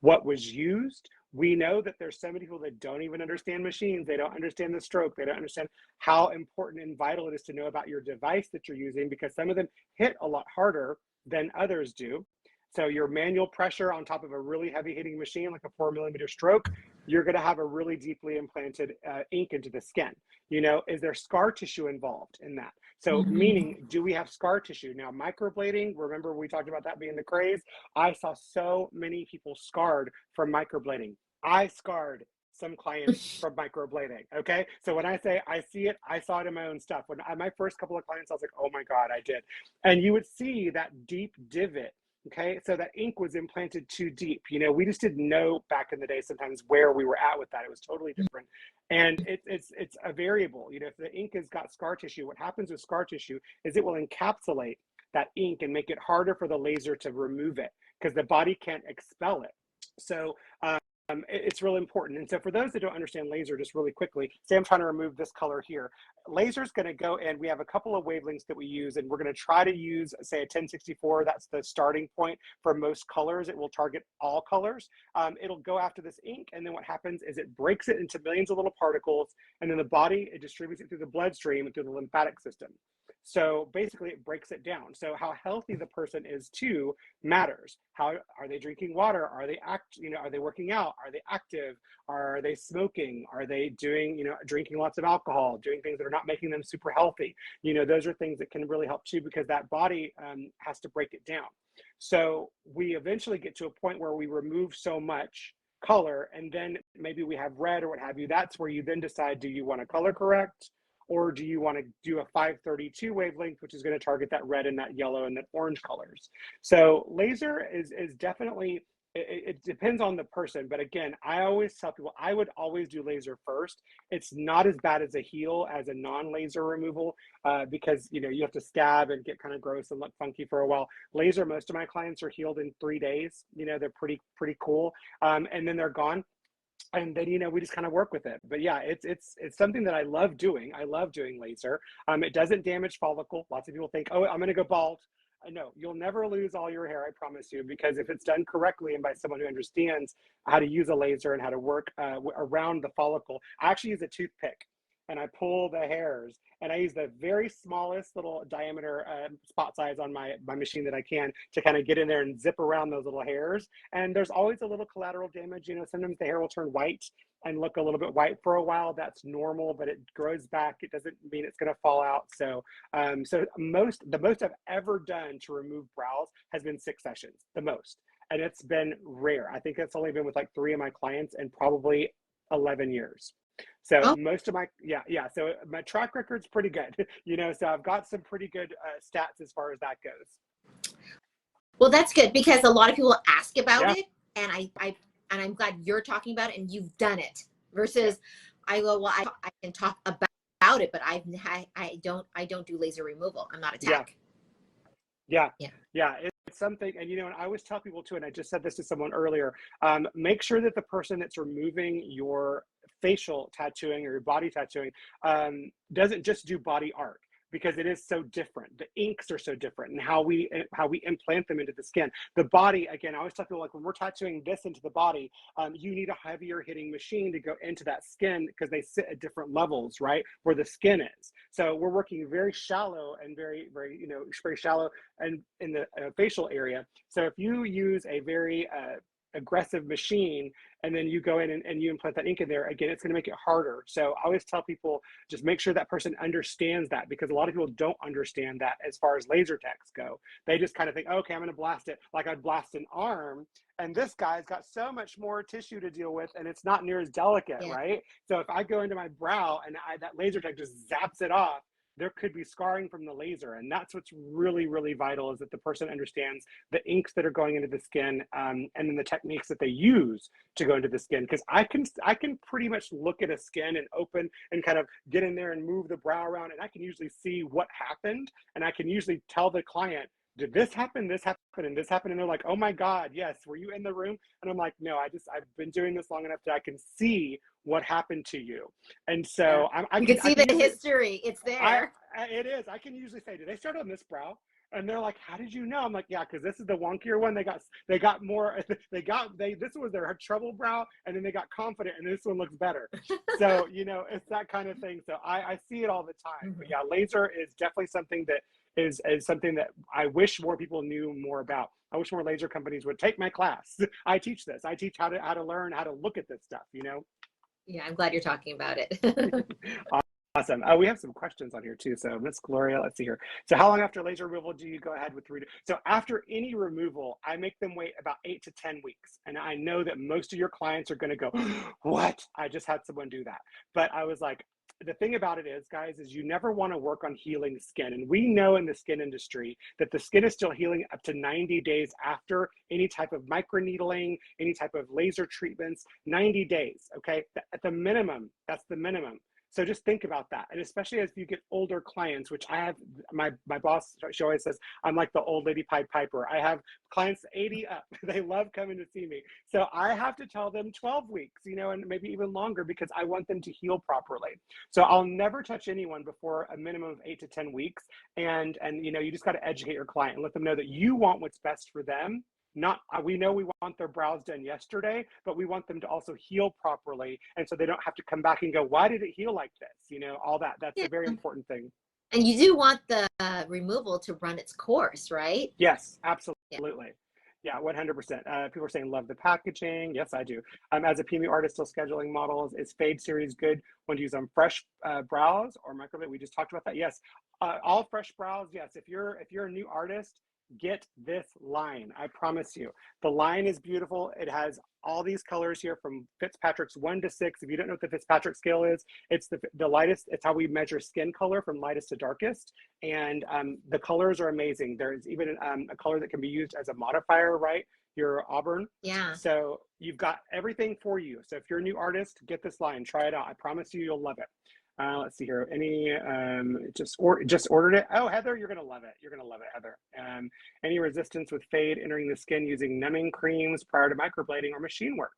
what was used. We know that there's so many people that don't even understand machines. They don't understand the stroke. They don't understand how important and vital it is to know about your device that you're using, because some of them hit a lot harder than others do. So your manual pressure on top of a really heavy hitting machine, like a 4mm stroke, you're going to have a really deeply implanted ink into the skin. You know, is there scar tissue involved in that? So meaning, do we have scar tissue? Now, microblading, remember we talked about that being the craze? I saw so many people scarred from microblading. I scarred some clients from microblading, okay? So when I say I see it, I saw it in my own stuff. When my first couple of clients, I was like, oh my God, I did. And you would see that deep divot, okay? So that ink was implanted too deep. You know, we just didn't know back in the day sometimes where we were at with that. It was totally different. And it's a variable. You know, if the ink has got scar tissue, what happens with scar tissue is it will encapsulate that ink and make it harder for the laser to remove it, because the body can't expel it. So it's really important. And so for those that don't understand laser, just really quickly, say I'm trying to remove this color here. Laser is going to go in. We have a couple of wavelengths that we use, and we're going to try to use, say, a 1064. That's the starting point for most colors. It will target all colors. It'll go after this ink, and then what happens is it breaks it into millions of little particles, and then the body, it distributes it through the bloodstream and through the lymphatic system. So basically it breaks it down. So how healthy the person is too matters. How are they drinking water? Are they are they working out? Are they active? Are they smoking? Are they doing, drinking lots of alcohol, doing things that are not making them super healthy? Those are things that can really help too, because that body has to break it down. So we eventually get to a point where we remove so much color, and then maybe we have red or what have you. That's where you then decide, do you want to color correct? Or do you want to do a 532 wavelength, which is going to target that red and that yellow and that orange colors? So laser is definitely, it depends on the person. But again, I always tell people, I would always do laser first. It's not as bad as a heal as a non-laser removal because, you have to scab and get kind of gross and look funky for a while. Laser, most of my clients are healed in 3 days. They're pretty cool. And then they're gone. And then we just kind of work with it. But yeah, it's something that I love doing. I love doing laser. It doesn't damage follicle. Lots of people think, oh, I'm going to go bald. No, you'll never lose all your hair, I promise you, because if it's done correctly and by someone who understands how to use a laser and how to work around the follicle. I actually use a toothpick and I pull the hairs, and I use the very smallest little diameter spot size on my machine that I can to kind of get in there and zip around those little hairs. And there's always a little collateral damage. Sometimes the hair will turn white and look a little bit white for a while. That's normal, but it grows back. It doesn't mean it's going to fall out. So, the most I've ever done to remove brows has been 6 sessions, the most. And it's been rare. I think it's only been with like 3 of my clients in probably 11 years. So most of so my track record's pretty good, so I've got some pretty good stats as far as that goes. Well, that's good, because a lot of people ask about it, and I'm glad you're talking about it and you've done it, versus I go, well, I can talk about it, but I don't do laser removal. I'm not a tech. Yeah. It's something, and and I always tell people too, and I just said this to someone earlier, make sure that the person that's removing your facial tattooing or your body tattooing doesn't just do body art, because it is so different. The inks are so different, and how we implant them into the skin. The body, again, I always tell people, like, when we're tattooing this into the body, you need a heavier hitting machine to go into that skin, because they sit at different levels, right, where the skin is. So we're working very shallow and very, very, very shallow and in the facial area. So if you use a very aggressive machine, and then you go in and you implant that ink in there, again, it's going to make it harder. So I always tell people, just make sure that person understands that, because a lot of people don't understand that as far as laser techs go. They just kind of think, okay, I'm going to blast it like I'd blast an arm, and this guy's got so much more tissue to deal with, and it's not near as delicate, right? So if I go into my brow and that laser tech just zaps it off, there could be scarring from the laser. And that's what's really, really vital, is that the person understands the inks that are going into the skin, and then the techniques that they use to go into the skin. Because I can pretty much look at a skin and open and kind of get in there and move the brow around, and I can usually see what happened, and I can usually tell the client, did this happen, and this happened? And they're like, oh my God, yes, were you in the room? And I'm like, no, I've been doing this long enough that I can see what happened to you. And so you can see the history. It's there. It is. I can usually say, did they start on this brow? And they're like, how did you know? I'm like, yeah, because this is the wonkier one. They got more, this was their trouble brow, and then they got confident, and this one looks better. So, it's that kind of thing. So I see it all the time. But yeah, laser is definitely something that is something that I wish more people knew more about. I wish more laser companies would take my class. I teach this. I teach how to learn how to look at this stuff, Yeah, I'm glad you're talking about it. Awesome. We have some questions on here too. So Miss Gloria, let's see here. So how long after laser removal do you go ahead with So after any removal, I make them wait about 8 to 10 weeks. And I know that most of your clients are going to go, what? I just had someone do that. But I was like, the thing about it is, guys, is you never want to work on healing skin. And we know in the skin industry that the skin is still healing up to 90 days after any type of microneedling, any type of laser treatments, 90 days, okay? At the minimum, that's the minimum. So just think about that. And especially as you get older clients, which I have, my boss, she always says, I'm like the old lady Pied Piper. I have clients 80 up. They love coming to see me. So I have to tell them 12 weeks, you know, and maybe even longer, because I want them to heal properly. So I'll never touch anyone before a minimum of 8 to 10 weeks. And you know, you just got to educate your client and let them know that you want what's best for them. Not, we know we want their brows done yesterday, but we want them to also heal properly, and so they don't have to come back and go, why did it heal like this, you know, all that. That's Yeah. a very important thing. And you do want the removal to run its course, right? Yes, absolutely. Yeah, 100%. People are saying love the packaging. Yes, I do. As a PME artist still scheduling models, is Fade Series good when to use on fresh brows or microblading? We just talked about that. Yes, all fresh brows. Yes, if you're a new artist, get this line. I promise you, the line is beautiful. It has all these colors here from Fitzpatrick's 1 to 6. If you don't know what the Fitzpatrick scale is, it's the lightest. It's how we measure skin color from lightest to darkest. And the colors are amazing. There's even a color that can be used as a modifier, right? Your auburn. Yeah. So you've got everything for you. So if you're a new artist, get this line, try it out. I promise you, you'll love it. Let's see here. Any just ordered it? Oh, Heather, you're gonna love it. You're gonna love it, Heather. Any resistance with fade entering the skin using numbing creams prior to microblading or machine work?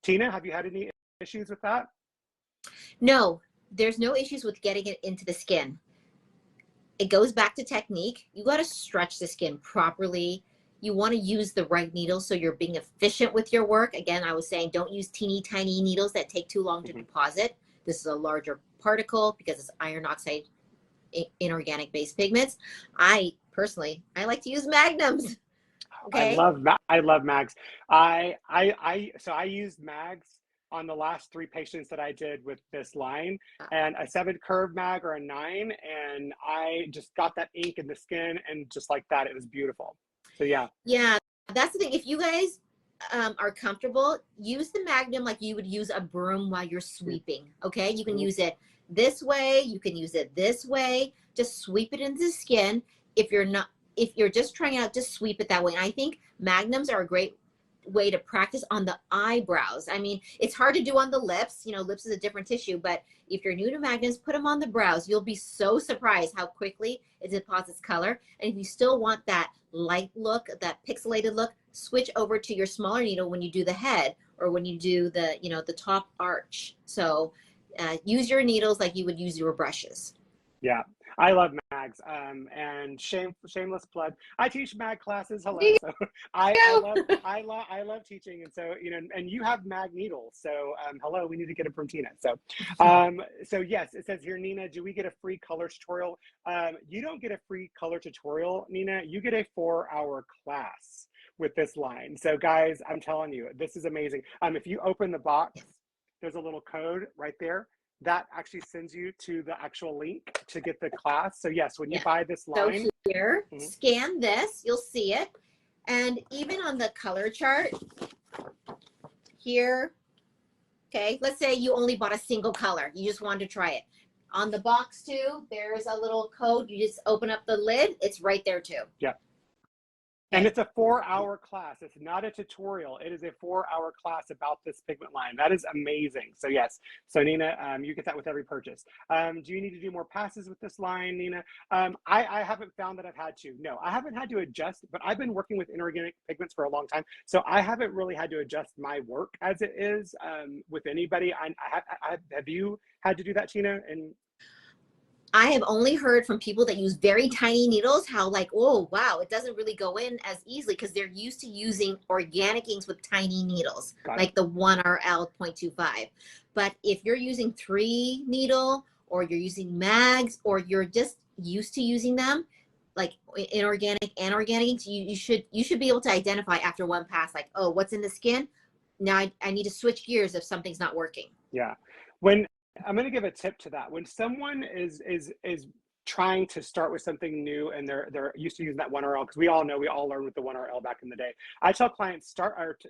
Tina, have you had any issues with that? No, there's no issues with getting it into the skin. It goes back to technique. You got to stretch the skin properly. You want to use the right needles so you're being efficient with your work. Again, I was saying don't use teeny tiny needles that take too long to deposit. This is a larger particle because it's iron oxide inorganic based pigments. I personally like to use magnums. Okay. I love mags. So I used mags on the last 3 patients that I did with this line, and a 7 curve mag or a 9, and I just got that ink in the skin, and just like that, it was beautiful. So yeah, that's the thing. If you guys are comfortable, use the magnum like you would use a broom while you're sweeping. Okay, you can use it this way, you can use it this way. Just sweep it into the skin. If you're just trying out, just sweep it that way. And I think magnums are a great way to practice on the eyebrows. I mean, it's hard to do on the lips. You know, lips is a different tissue, but if you're new to magnums, put them on the brows. You'll be so surprised how quickly it deposits color. And if you still want that light look, that pixelated look, switch over to your smaller needle when you do the head or when you do the, you know, the top arch. So use your needles like you would use your brushes. Yeah, I love mags. And shameless plug. I teach mag classes. Hello. So I love teaching, and so you know, and you have mag needles. So hello, we need to get it from Tina. So so yes, it says here, Nina, do we get a free color tutorial? You don't get a free color tutorial, Nina. You get a 4-hour class with this line. So guys, I'm telling you, this is amazing. If you open the box, there's a little code right there that actually sends you to the actual link to get the class. So yes, when you buy this line. So here, scan this, you'll see it. And even on the color chart here, okay, let's say you only bought a single color. You just wanted to try it. On the box too, there's a little code. You just open up the lid. It's right there too. Yeah. And it's a 4-hour class. It's not a tutorial. It is a 4-hour class about this pigment line. That is amazing. So yes. So Nina, you get that with every purchase. Do you need to do more passes with this line, Nina? I haven't found that I've had to. No, I haven't had to adjust, but I've been working with inorganic pigments for a long time. So I haven't really had to adjust my work as it is with anybody. Have you had to do that, Tina? And I have only heard from people that use very tiny needles how like, oh, wow, it doesn't really go in as easily because they're used to using organic inks with tiny needles, like the 1RL 0.25. But if you're using 3 needle or you're using mags or you're just used to using them, like inorganic and organic inks, you should be able to identify after one pass, like, oh, what's in the skin? Now I need to switch gears if something's not working. Yeah. I'm going to give a tip to that. When someone is trying to start with something new and they're used to using that 1RL, because we all learned with the 1RL back in the day. I tell clients,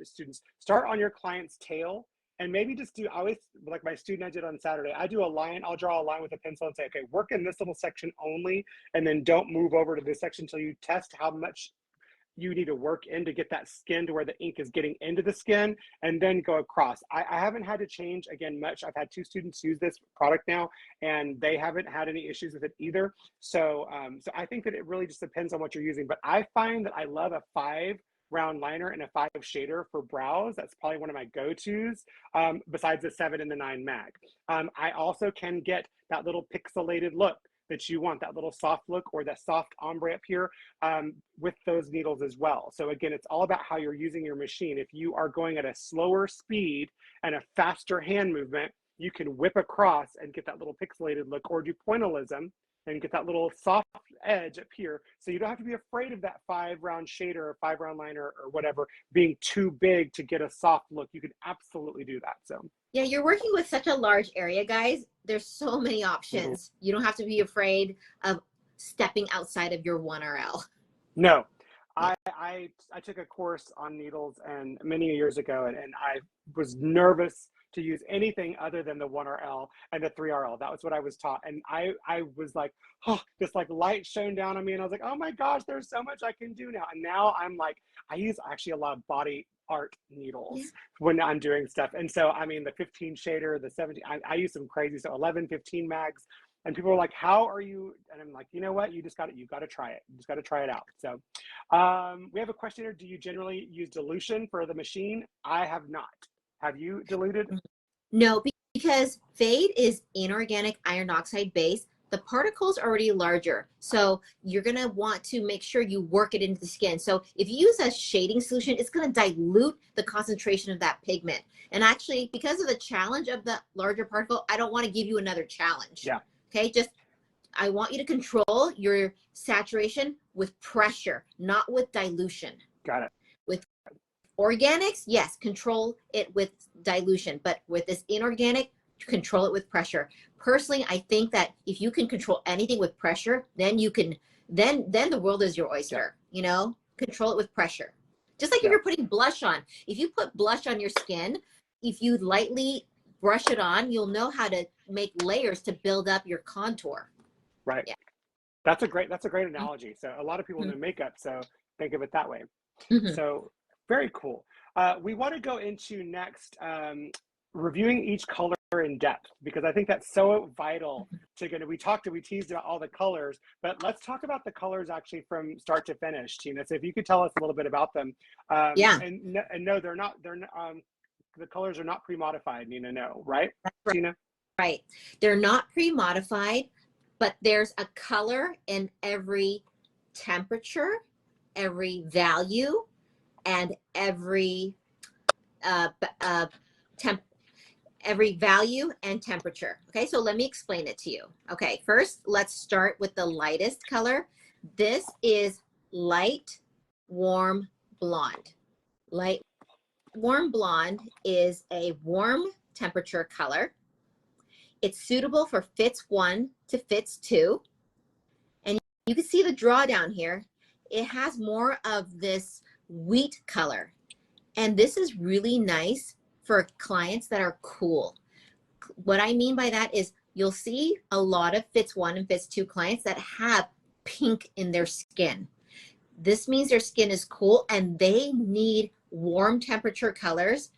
students, start on your client's tail and maybe just do, I always, like my student I did on Saturday, I do a line, I'll draw a line with a pencil and say, okay, work in this little section only, and then don't move over to this section until you test how much you need to work in to get that skin to where the ink is getting into the skin and then go across. I haven't had to change, again, much. I've had 2 students use this product now, and they haven't had any issues with it either. So, so I think that it really just depends on what you're using. But I find that I love a 5 round liner and a 5 shader for brows. That's probably one of my go-tos, besides the 7 and the 9 mag. I also can get that little pixelated look that you want, that little soft look or that soft ombre up here, with those needles as well. So again, it's all about how you're using your machine. If you are going at a slower speed and a faster hand movement, you can whip across and get that little pixelated look, or do pointillism and get that little soft edge up here. So you don't have to be afraid of that 5 round shader or 5 round liner or whatever being too big to get a soft look. You can absolutely do that. So yeah, you're working with such a large area, guys. There's so many options. You don't have to be afraid of stepping outside of your 1RL. No, I took a course on needles and many years ago, and I was nervous to use anything other than the 1RL and the 3RL. That was what I was taught. And I was like, oh, this like light shone down on me, and I was like, oh my gosh, there's so much I can do now. And now I'm like, I use actually a lot of body art needles when I'm doing stuff. And so, I mean, the 15 shader, the 17, I use some crazy, so 11, 15 mags. And people are like, how are you? And I'm like, you know what? You got to try it. You just got to try it out. So we have a question here. Do you generally use dilution for the machine? I have not. Have you diluted? No, because fade is inorganic iron oxide base. The particles are already larger. So you're going to want to make sure you work it into the skin. So if you use a shading solution, it's going to dilute the concentration of that pigment. And actually, because of the challenge of the larger particle, I don't want to give you another challenge. Yeah. Okay, I want you to control your saturation with pressure, not with dilution. Got it. With organics, yes, control it with dilution, but with this inorganic, control it with pressure. Personally, I think that if you can control anything with pressure, then you can, then the world is your oyster. You know, control it with pressure. Just like if you're putting blush on. If you put blush on your skin, if you lightly brush it on, you'll know how to make layers to build up your contour. Right. Yeah. That's a great analogy. So a lot of people know makeup, so think of it that way. So very cool. We want to go into next reviewing each color in depth, because I think that's so vital to we teased about all the colors, but let's talk about the colors actually from start to finish, Tina. So if you could tell us a little bit about them. And no, they're not the colors are not pre-modified, Nina, no, right? Tina? Right. They're not pre-modified, but there's a color in every temperature, every value, and every value and temperature. Okay, so let me explain it to you. Okay, first, let's start with the lightest color. This is light warm blonde. Light warm blonde is a warm temperature color. It's suitable for fits 1 to fits 2. And you can see the drawdown here. It has more of this wheat color. And this is really nice for clients that are cool. What I mean by that is you'll see a lot of fits 1 and fits 2 clients that have pink in their skin. This means their skin is cool and they need warm temperature colors.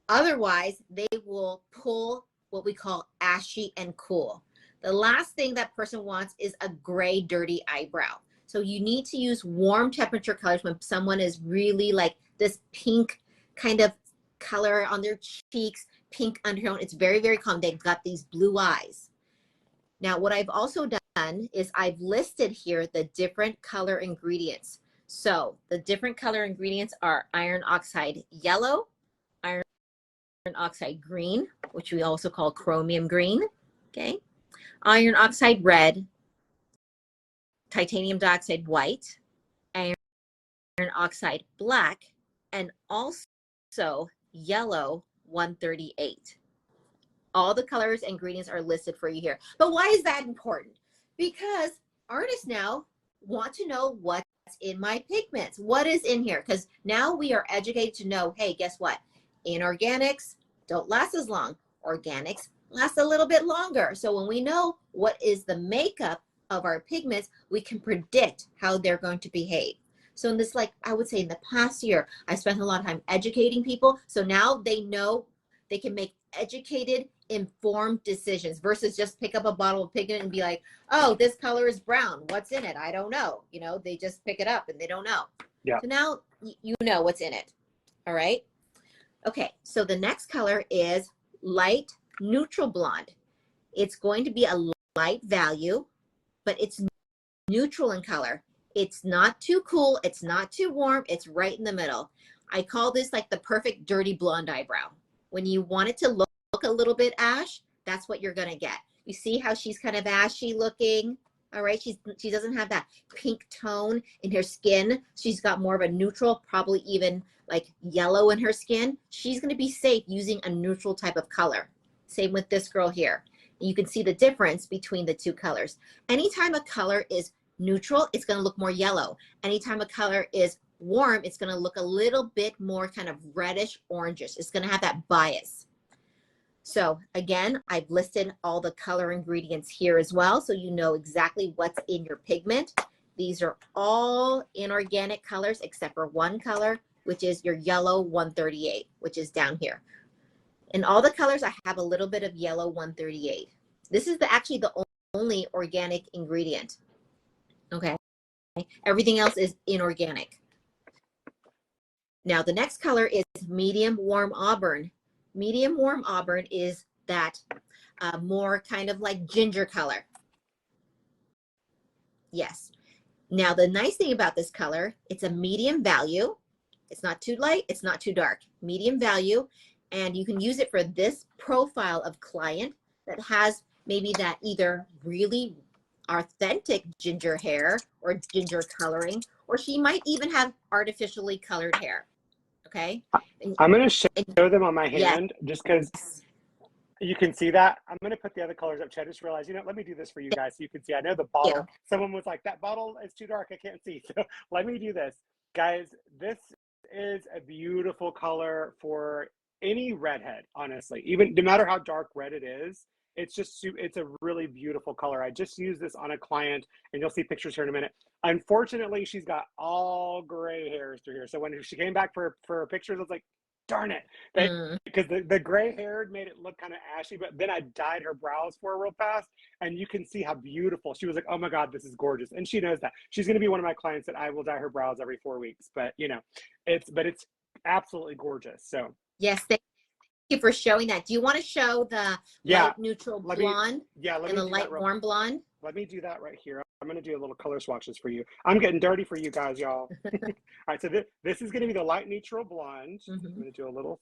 Otherwise, they will pull what we call ashy and cool. The last thing that person wants is a gray, dirty eyebrow. So you need to use warm temperature colors when someone is really like this pink kind of color on their cheeks, pink undertone. It's very, very common. They've got these blue eyes. Now, what I've also done is I've listed here the different color ingredients. So the different color ingredients are iron oxide yellow, iron oxide green, which we also call chromium green, okay? Iron oxide red, titanium dioxide white, iron oxide black, and also yellow 138. All the colors and ingredients are listed for you here. But why is that important? Because artists now want to know what's in my pigments. What is in here? Because now we are educated to know, hey, guess what? Inorganics don't last as long. Organics last a little bit longer. So when we know what is the makeup of our pigments, we can predict how they're going to behave. So in this, like, I would say in the past year, I spent a lot of time educating people. So now they know they can make educated, informed decisions versus just pick up a bottle of pigment and be like, oh, this color is brown. What's in it? I don't know. You know, they just pick it up and they don't know. Yeah. So now you know what's in it. All right. Okay. So the next color is light neutral blonde. It's going to be a light value, but it's neutral in color. It's not too cool. It's not too warm. It's right in the middle. I call this like the perfect dirty blonde eyebrow. When you want it to look a little bit ash, that's what you're going to get. You see how she's kind of ashy looking? All right. She doesn't have that pink tone in her skin. She's got more of a neutral, probably even like yellow in her skin. She's going to be safe using a neutral type of color. Same with this girl here. You can see the difference between the two colors. Anytime a color is neutral, it's going to look more yellow. Anytime a color is warm, it's going to look a little bit more kind of reddish orangish. It's going to have that bias. So again, I've listed all the color ingredients here as well, so you know exactly what's in your pigment. These are all inorganic colors except for one color, which is your yellow 138, which is down here. In all the colors, I have a little bit of yellow 138. This is actually the only organic ingredient. Okay. Everything else is inorganic. Now, the next color is medium warm auburn. Medium warm auburn is that more kind of like ginger color. Yes. Now, the nice thing about this color, it's a medium value. It's not too light. It's not too dark. Medium value. And you can use it for this profile of client that has maybe that either really authentic ginger hair or ginger coloring, or she might even have artificially colored hair. Okay. I'm going to show them on my hand, yes. just because you can see that. I'm going to put the other colors up. I just realized, you know, let me do this for you guys so you can see. I know the bottle, someone was like, that bottle is too dark. I can't see. So let me do this. Guys, this is a beautiful color for any redhead, honestly. Even no matter how dark red it is, it's a really beautiful color. I just used this on a client, and you'll see pictures here in a minute. Unfortunately, she's got all gray hairs through here. So when she came back for her pictures, I was like, darn it. Because the gray hair made it look kind of ashy, but then I dyed her brows for her real fast, and you can see how beautiful. She was like, oh my God, this is gorgeous. And she knows that. She's going to be one of my clients that I will dye her brows every 4 weeks. But, you know, it's absolutely gorgeous. So yes, thank you for showing that. Do you want to show the light neutral blonde and the light warm blonde? Let me do that right here. I'm going to do a little color swatches for you. I'm getting dirty for you guys, y'all. All right, so this is going to be the light neutral blonde. I'm going to do a little.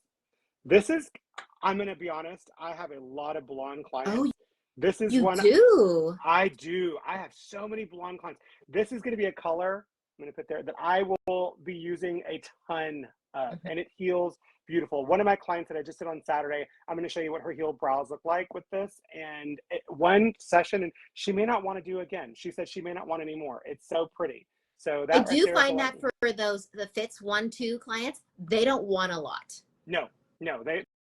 I'm going to be honest, I have a lot of blonde clients. Oh, this is you do? I do. I have so many blonde clients. This is going to be a color I'm going to put there that I will be using a ton of, and it heals beautiful. One of my clients that I just did on Saturday, I'm going to show you what her healed brows look like with this. And one session, and she may not want to do again. She said she may not want any more. It's so pretty. So that I do find that for the fits 1-2 clients, they don't want a lot. No,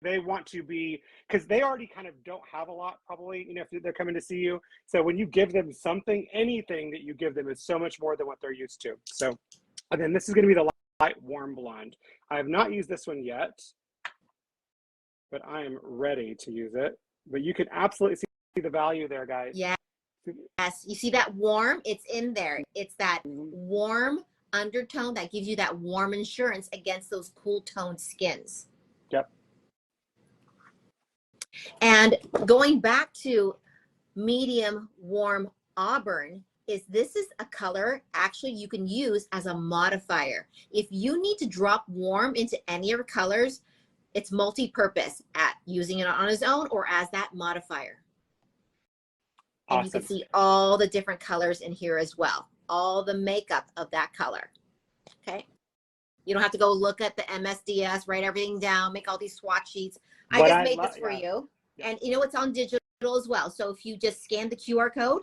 they want to be, because they already kind of don't have a lot, probably, you know, if they're coming to see you. So when you give them something, anything that you give them is so much more than what they're used to. So again, this is going to be the light warm blonde. I have not used this one yet, but I am ready to use it. But you can absolutely see the value there, guys. Yes, you see that warm? It's in there. It's that warm undertone that gives you that warm insurance against those cool toned skins. Yep. And going back to medium warm auburn, this is a color actually you can use as a modifier. If you need to drop warm into any of your colors, it's multi-purpose at using it on its own or as that modifier. And you can see all the different colors in here as well. All the makeup of that color. Okay. You don't have to go look at the MSDS, write everything down, make all these swatch sheets. I just made this for you. And you know, it's on digital as well. So if you just scan the QR code,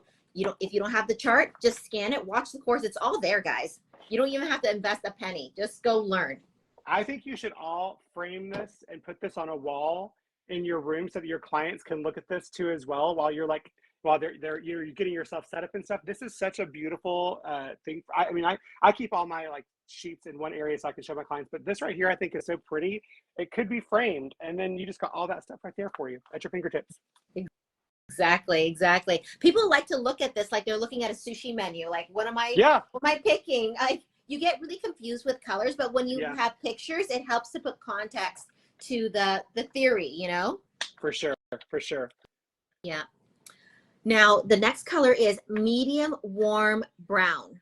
if you don't have the chart, just scan it, watch the course. It's all there, guys. You don't even have to invest a penny. Just go learn. I think you should all frame this and put this on a wall in your room so that your clients can look at this too as well while you're like while you're getting yourself set up and stuff. This is such a beautiful thing. I mean, I keep all my like sheets in one area so I can show my clients, but this right here I think is so pretty. It could be framed, and then you just got all that stuff right there for you at your fingertips. Exactly, exactly. People like to look at this like they're looking at a sushi menu. Like, what am I picking? Like, you get really confused with colors, but when you have pictures, it helps to put context to the theory, you know? For sure, for sure. Yeah. Now, the next color is medium warm brown.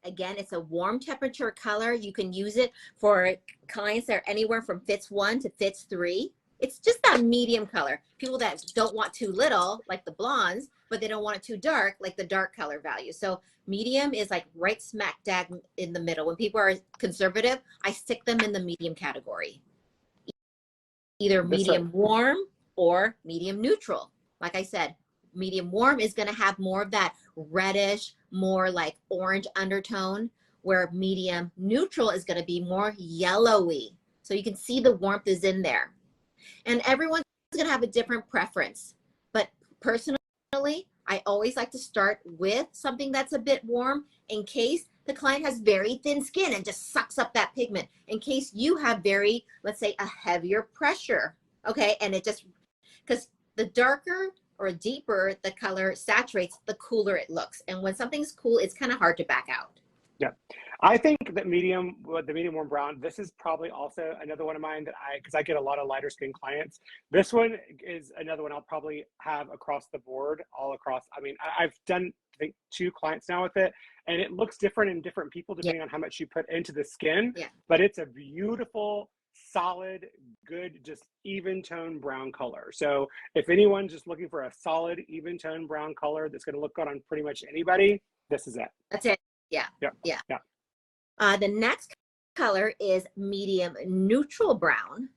Again, it's a warm temperature color. You can use it for clients that are anywhere from fits 1 to fits 3. It's just that medium color. People that don't want too little, like the blondes, but they don't want it too dark, like the dark color value. So medium is like right smack dab in the middle. When people are conservative, I stick them in the medium category. Either medium warm or medium neutral. Like I said, medium warm is going to have more of that reddish, more like orange undertone, where medium neutral is going to be more yellowy. So you can see the warmth is in there. And everyone's going to have a different preference. But personally, I always like to start with something that's a bit warm in case the client has very thin skin and just sucks up that pigment. In case you have very, let's say, a heavier pressure. Okay. And it just, because the darker or deeper the color saturates, the cooler it looks. And when something's cool, it's kind of hard to back out. Yeah. I think that the medium warm brown, this is probably also another one of mine that because I get a lot of lighter skin clients. This one is another one I'll probably have across the board, all across. I mean, I've done, I think, 2 clients now with it, and it looks different in different people depending on how much you put into the skin. Yeah. But it's a beautiful, solid, good, just even tone brown color. So if anyone's just looking for a solid, even tone brown color that's going to look good on pretty much anybody, this is it. That's it. Yeah. Yeah. Yeah. Yeah. The next color is medium neutral brown.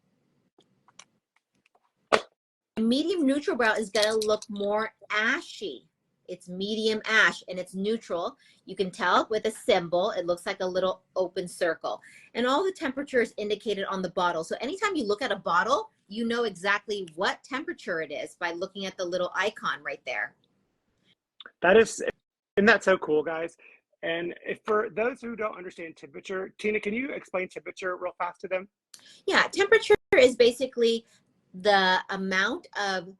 Medium neutral brown is going to look more ashy. It's medium ash and it's neutral. You can tell with a symbol, it looks like a little open circle. And all the temperature is indicated on the bottle. So anytime you look at a bottle, you know exactly what temperature it is by looking at the little icon right there. Isn't that so cool, guys? And for those who don't understand temperature, Tina, can you explain temperature real fast to them? Yeah, temperature is basically the amount of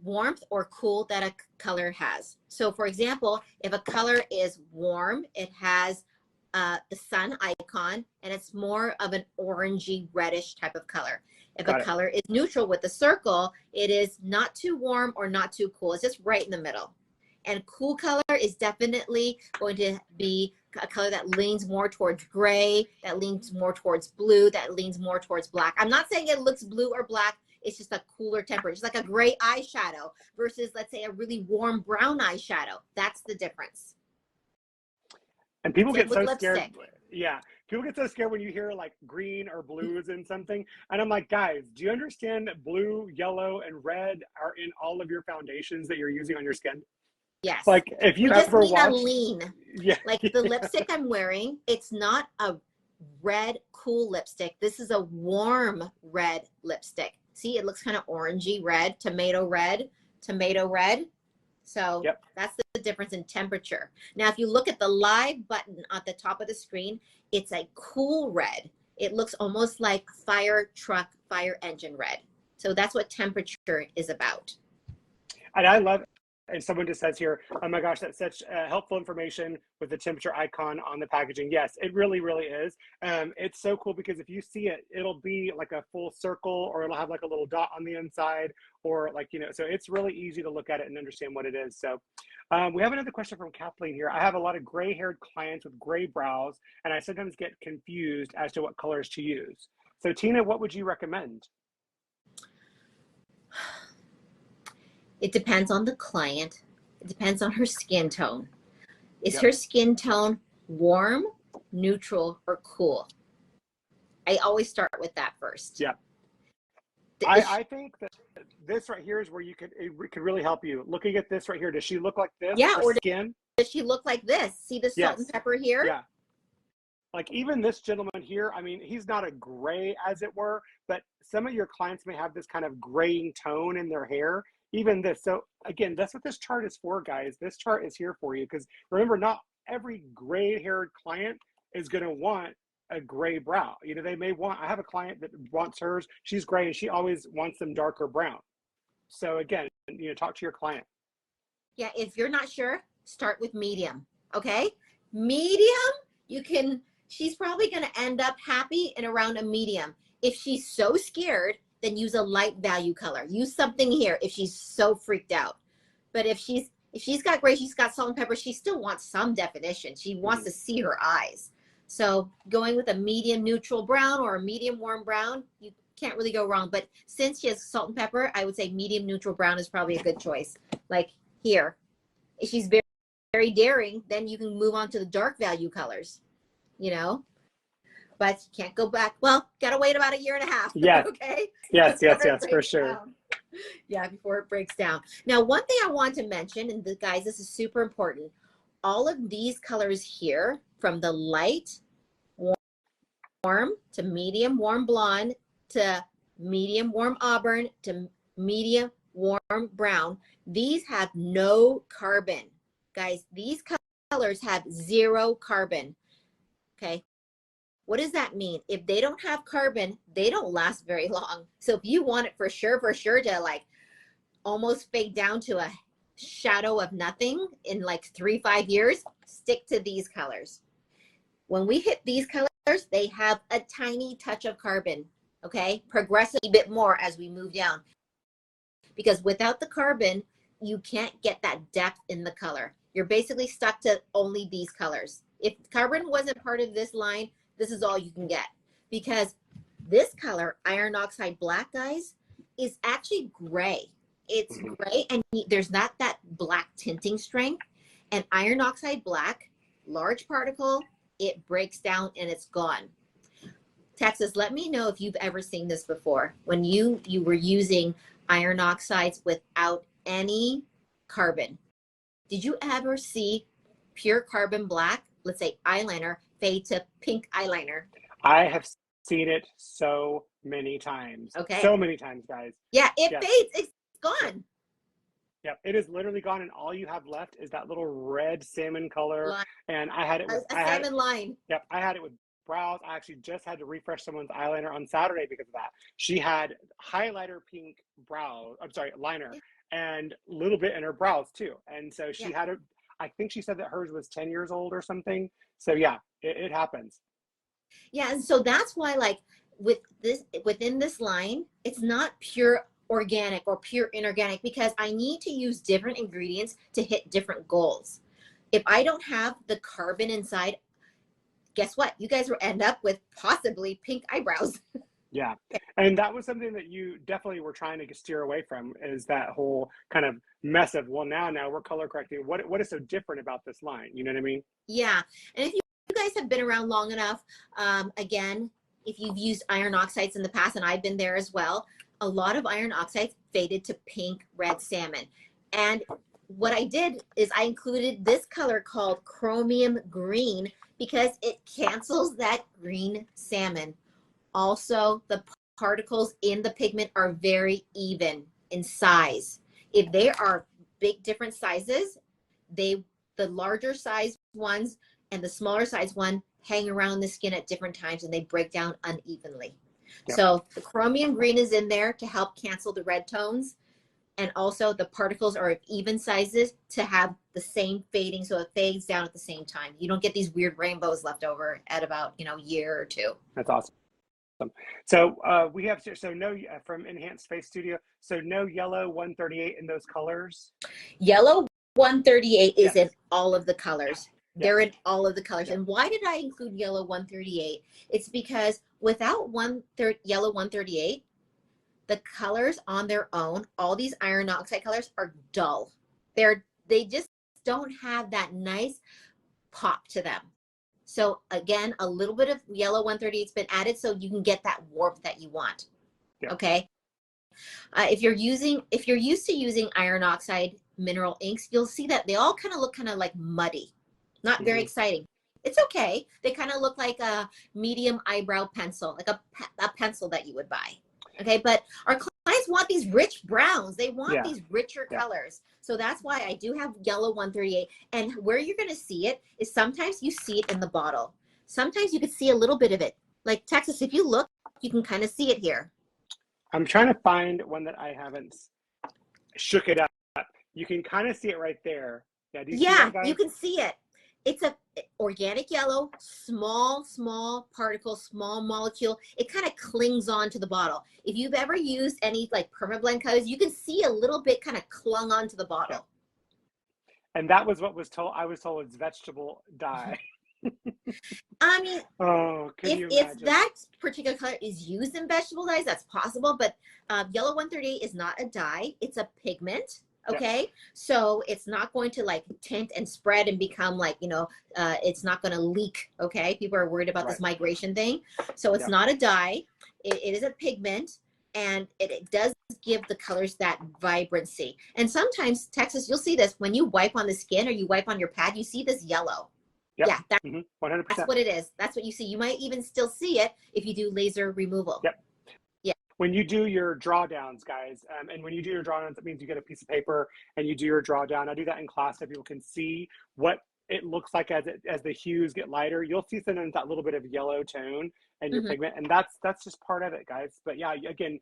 warmth or cool that a color has. So for example, if a color is warm, it has the sun icon and it's more of an orangey reddish type of color. If a color is neutral with the circle, it is not too warm or not too cool. It's just right in the middle. And cool color is definitely going to be a color that leans more towards gray, that leans more towards blue, that leans more towards black. I'm not saying it looks blue or black. It's just a cooler temperature. It's like a gray eyeshadow versus, let's say, a really warm brown eyeshadow. That's the difference. And people get so scared. Yeah. People get so scared when you hear like green or blues in something. And I'm like, guys, do you understand that blue, yellow, and red are in all of your foundations that you're using on your skin? Yes. Like if you ever watch, a lean. Yeah. Like the lipstick I'm wearing, it's not a red cool lipstick. This is a warm red lipstick. See, it looks kind of orangey red, tomato red. So that's the difference in temperature. Now, if you look at the live button at the top of the screen, it's a cool red. It looks almost like fire truck, fire engine red. So that's what temperature is about. And I love, and someone just says here, oh my gosh, that's such helpful information with the temperature icon on the packaging. Yes, it really, really is. It's so cool because if you see it, it'll be like a full circle or it'll have like a little dot on the inside or like, you know, so it's really easy to look at it and understand what it is. So we have another question from Kathleen here. I have a lot of gray haired clients with gray brows and I sometimes get confused as to what colors to use. So Tina, what would you recommend? It depends on the client. It depends on her skin tone. Is her skin tone warm, neutral, or cool? I always start with that first. Yeah. I think that this right here is where it could really help you. Looking at this right here, does she look like this? Yeah, or skin? Does she look like this? See the salt and pepper here? Yeah. Like even this gentleman here, I mean, he's not a gray as it were, but some of your clients may have this kind of graying tone in their hair. even this. So again, that's what this chart is for, guys. This chart is here for you because remember, not every gray-haired client is going to want a gray brow. You know, they may want, I have a client that wants hers, she's gray and she always wants them darker brown. So again, you know, talk to your client. Yeah, if you're not sure, start with medium, okay? Medium, you can, she's probably gonna end up happy in around a medium. If she's so scared, then use a light value color. Use something here if she's so freaked out. But if she's got gray, she's got salt and pepper, she still wants some definition. She wants to see her eyes. So going with a medium neutral brown or a medium warm brown, you can't really go wrong. But since she has salt and pepper, I would say medium neutral brown is probably a good choice. Like here, if she's very, very daring, then you can move on to the dark value colors, you know, but you can't go back. Well, got to wait about 1.5 years. Yeah. Okay. Yes, for sure. Down. Yeah, before it breaks down. Now, one thing I want to mention, and guys, this is super important. All of these colors here, from the light warm to medium warm blonde to medium warm auburn to medium warm brown, these have no carbon. Guys, these colors have 0 carbon. Okay. What does that mean? If they don't have carbon, they don't last very long. So if you want it for sure to like almost fade down to a shadow of nothing in like 3-5 years, stick to these colors. When we hit these colors, they have a tiny touch of carbon, okay? Progressively a bit more as we move down. Because without the carbon, you can't get that depth in the color. You're basically stuck to only these colors. If carbon wasn't part of this line, this is all you can get. Because this color, iron oxide black, guys, is actually gray. It's gray and there's not that black tinting strength. And iron oxide black, large particle, it breaks down and it's gone. Texas, let me know if you've ever seen this before. When you were using iron oxides without any carbon. Did you ever see pure carbon black, let's say eyeliner, fade to pink eyeliner? I have seen it so many times. Okay. So many times, guys. Yeah, it fades. It's gone. Yeah, it is literally gone, and all you have left is that little red salmon color. Line. And I had it with a salmon line. Yep, I had it with brows. I actually just had to refresh someone's eyeliner on Saturday because of that. She had highlighter pink liner, and a little bit in her brows too. And so she had I think she said that hers was 10 years old or something. So yeah, it happens. Yeah, and so that's why, like, within this line, it's not pure organic or pure inorganic, because I need to use different ingredients to hit different goals. If I don't have the carbon inside, guess what? You guys will end up with possibly pink eyebrows. Yeah. And that was something that you definitely were trying to steer away from, is that whole kind of mess of, well, now we're color correcting. What is so different about this line? You know what I mean? Yeah. And if you guys have been around long enough, again, if you've used iron oxides in the past, and I've been there as well, a lot of iron oxides faded to pink, red, salmon. And what I did is I included this color called chromium green because it cancels that green salmon. Also, the particles in the pigment are very even in size. If they are big different sizes, the larger size ones and the smaller size one hang around the skin at different times and they break down unevenly. Yep. So the chromium green is in there to help cancel the red tones. And also the particles are of even sizes to have the same fading, so it fades down at the same time. You don't get these weird rainbows left over at about, a year or two. That's awesome. So we have, no, from Enhanced Face Studio, so no yellow 138 in those colors? Yellow 138 is in all of the colors. They're in all of the colors. And why did I include yellow 138? It's because without yellow 138, the colors on their own, all these iron oxide colors are dull. They just don't have that nice pop to them. So again, a little bit of yellow 138's been added so you can get that warmth that you want. Yeah. Okay. If you're used to using iron oxide mineral inks, you'll see that they all kind of look like muddy, not very exciting. It's okay. They kind of look like a medium eyebrow pencil, like a pencil that you would buy. Okay, but our clients want these rich browns. They want Yeah. these richer Yeah. colors. So that's why I do have yellow 138. And where you're going to see it is sometimes you see it in the bottle. Sometimes you could see a little bit of it. Like Texas, if you look, you can kind of see it here. I'm trying to find one that I haven't shook it up. You can kind of see it right there. Yeah, do you see that, guys? You can see it. It's a organic yellow, small particle, small molecule. It kind of clings on to the bottle. If you've ever used any like permablend colors, you can see a little bit kind of clung onto the bottle. Yeah. And that was what was told. I was told it's vegetable dye. I mean, oh, if that particular color is used in vegetable dyes, that's possible. But yellow 138 is not a dye; it's a pigment. Okay, yep. So it's not going to like tint and spread and become like, you know, it's not going to leak. Okay, people are worried about this migration thing. So it's not a dye. It is a pigment, and it does give the colors that vibrancy. And sometimes, Texas, you'll see this when you wipe on the skin or you wipe on your pad, you see this yellow. Yep. Yeah, 100%. That's what it is. That's what you see. You might even still see it if you do laser removal. Yep. When you do your drawdowns, guys, and when you do your drawdowns, that means you get a piece of paper and you do your drawdown. I do that in class so people can see what it looks like as the hues get lighter. You'll see sometimes that little bit of yellow tone in your pigment, and that's just part of it, guys. But yeah, again,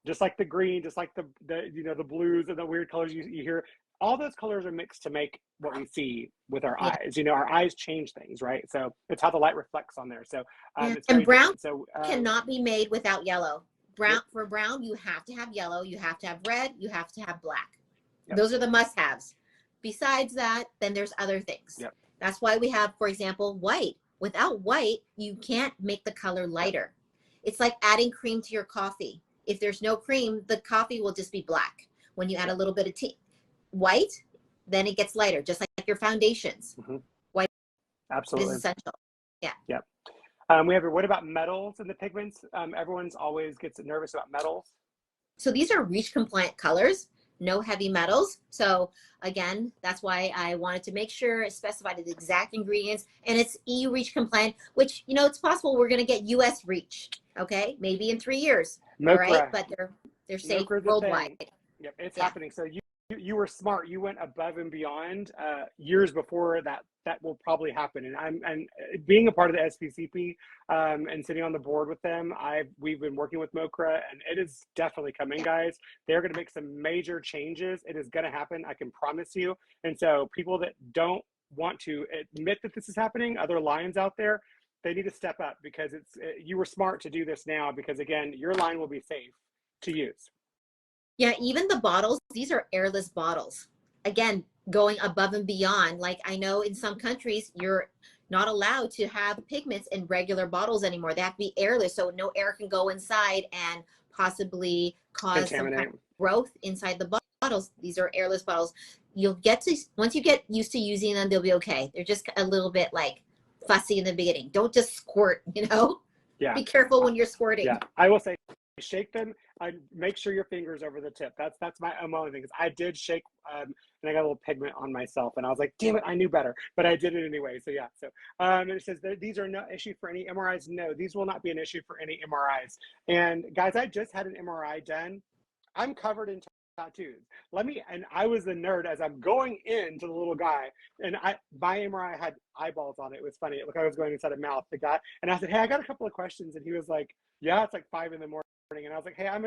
just like the green, just like the you know, the blues and the weird colors you hear, all those colors are mixed to make what we see with our eyes. You know, our eyes change things, right? So it's how the light reflects on there. So it's very brown different. So cannot be made without yellow. For brown, you have to have yellow, you have to have red, you have to have black. Those are the must-haves. Besides that, then there's other things. That's why we have, for example, white. Without white, you can't make the color lighter. It's like adding cream to your coffee. If there's no cream, the coffee will just be black. When you add a little bit of white, then it gets lighter, just like your foundations. White absolutely is essential. Yeah. We have, what about metals in the pigments? Everyone's always gets nervous about metals. So these are REACH compliant colors, no heavy metals. So again, that's why I wanted to make sure it specified the exact ingredients, and it's EU REACH compliant, which, you know, it's possible we're going to get US REACH, okay? Maybe in 3 years, all right? But they're safe worldwide. Yep, it's happening. So you were smart. You went above and beyond years before that will probably happen. And being a part of the SPCP and sitting on the board with them, we've been working with MOCRA, and it is definitely coming, guys. They're going to make some major changes. It is going to happen, I can promise you. And so people that don't want to admit that this is happening, other lines out there, they need to step up, because you were smart to do this now, because again, your line will be safe to use. Yeah, even the bottles, these are airless bottles. Again, going above and beyond. Like, I know in some countries, you're not allowed to have pigments in regular bottles anymore. They have to be airless, so no air can go inside and possibly cause some kind of growth inside the bottles. These are airless bottles. Once you get used to using them, they'll be okay. They're just a little bit like fussy in the beginning. Don't just squirt, you know? Yeah. Be careful when you're squirting. Yeah, I will say, shake them. Make sure your fingers over the tip. That's my only thing. Is I did shake, and I got a little pigment on myself, and I was like, damn it, I knew better, but I did it anyway. So yeah. So and it says that these are no issue for any MRIs. No, these will not be an issue for any MRIs. And guys, I just had an MRI done. I'm covered in tattoos. And I was the nerd as I'm going into the little guy, and my MRI had eyeballs on it. It was funny. It looked like I was going inside a mouth. The guy, and I said, hey, I got a couple of questions, and he was like, yeah, it's like 5 in the morning. And I was like, hey, I'm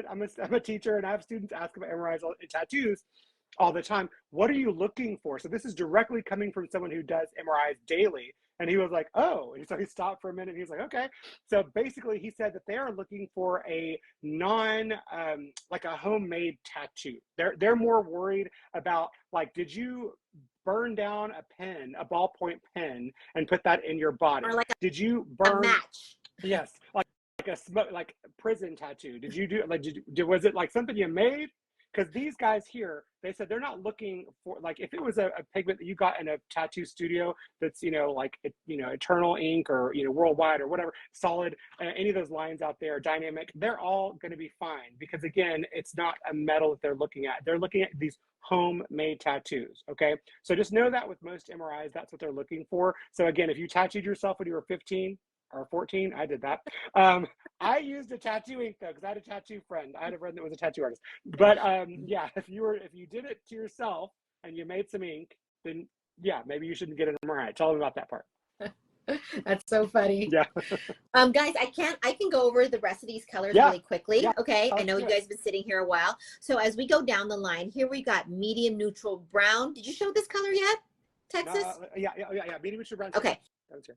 a teacher, and I have students ask about MRIs and tattoos all the time. What are you looking for? So this is directly coming from someone who does MRIs daily. And he was like, oh, and so he stopped for a minute. And he was like, okay. So basically he said that they are looking for a like a homemade tattoo. They're more worried about, like, did you burn down a pen, a ballpoint pen, and put that in your body? Or like did you burn a match? Yes. Like prison tattoo. Did you do, like, was it like something you made? Because these guys here, they said they're not looking for, like, if it was a pigment that you got in a tattoo studio that's, you know, like, you know, Eternal Ink or, you know, Worldwide or whatever, Solid, any of those lines out there, Dynamic, they're all going to be fine, because again, it's not a metal that they're looking at. They're looking at these homemade tattoos. Okay, so just know that with most MRIs, that's what they're looking for. So again, if you tattooed yourself when you were 15, or 14. I did that. I used a tattoo ink though, because I had a tattoo friend. I had a friend that was a tattoo artist. But yeah, if you did it to yourself and you made some ink, then yeah, maybe you shouldn't get an MRI. Tell them about that part. That's so funny. Yeah. Guys, I can go over the rest of these colors Yeah. really quickly. Yeah. Okay. I Let's know do you it. guys have been sitting here a while. So as we go down the line, here we got medium neutral brown. Did you show this color yet, Texas? Yeah. Medium neutral brown. Okay. That was here.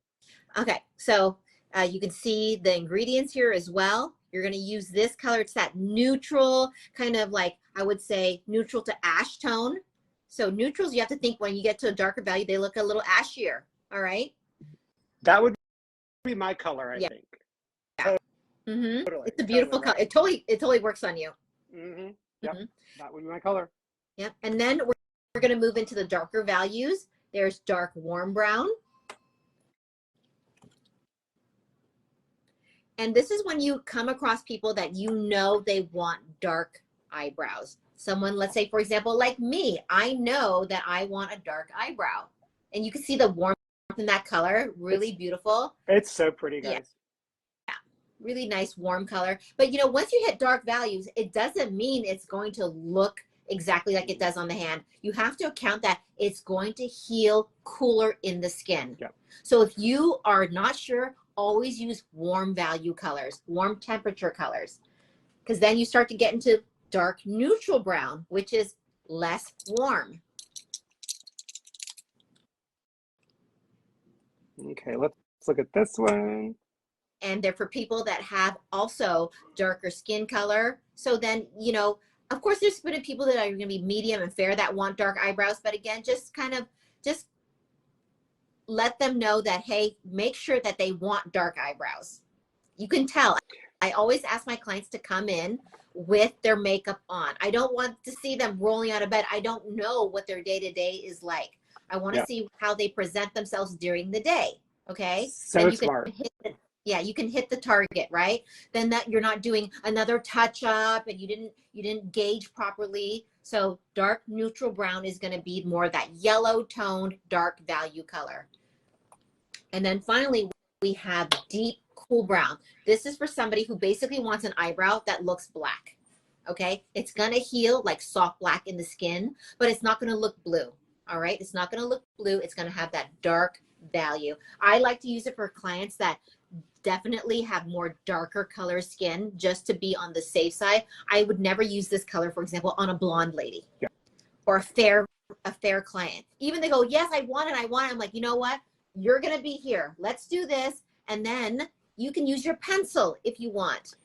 Okay. So you can see the ingredients here as well. You're going to use this color. It's that neutral, kind of like, I would say, neutral to ash tone. So neutrals, you have to think when you get to a darker value, they look a little ashier. All right. That would be my color, I think. Yeah. Totally. It's a beautiful color. It totally works on you. Yep. That would be my color. Yep. And then we're going to move into the darker values. There's dark warm brown. And this is when you come across people that you know they want dark eyebrows. Someone, let's say, for example, like me, I know that I want a dark eyebrow. And you can see the warmth in that color, really beautiful. It's so pretty, guys. Yeah, really nice warm color. But you know, once you hit dark values, it doesn't mean it's going to look exactly like it does on the hand. You have to account that it's going to heal cooler in the skin. Yep. So if you are not sure, always use warm value colors, warm temperature colors, because then you start to get into dark neutral brown, which is less warm. Okay, let's look at this one. And they're for people that have also darker skin color. So then, you know, of course, there's going to be people that are going to be medium and fair that want dark eyebrows. But again, just let them know that, hey, make sure that they want dark eyebrows. You can tell. I always ask my clients to come in with their makeup on. I don't want to see them rolling out of bed. I don't know what their day-to-day is like. I want to see how they present themselves during the day. Okay. So smart. You can hit the target, right? Then that you're not doing another touch up and you didn't gauge properly. So dark neutral brown is going to be more that yellow toned dark value color. And then finally, we have deep cool brown. This is for somebody who basically wants an eyebrow that looks black. Okay. It's going to heal like soft black in the skin, but it's not going to look blue. All right. It's not going to look blue. It's going to have that dark value. I like to use it for clients that definitely have more darker color skin, just to be on the safe side. I would never use this color, for example, on a blonde lady or a fair client. Even they go, yes, I want it. I'm like, you know what? You're going to be here. Let's do this. And then you can use your pencil if you want.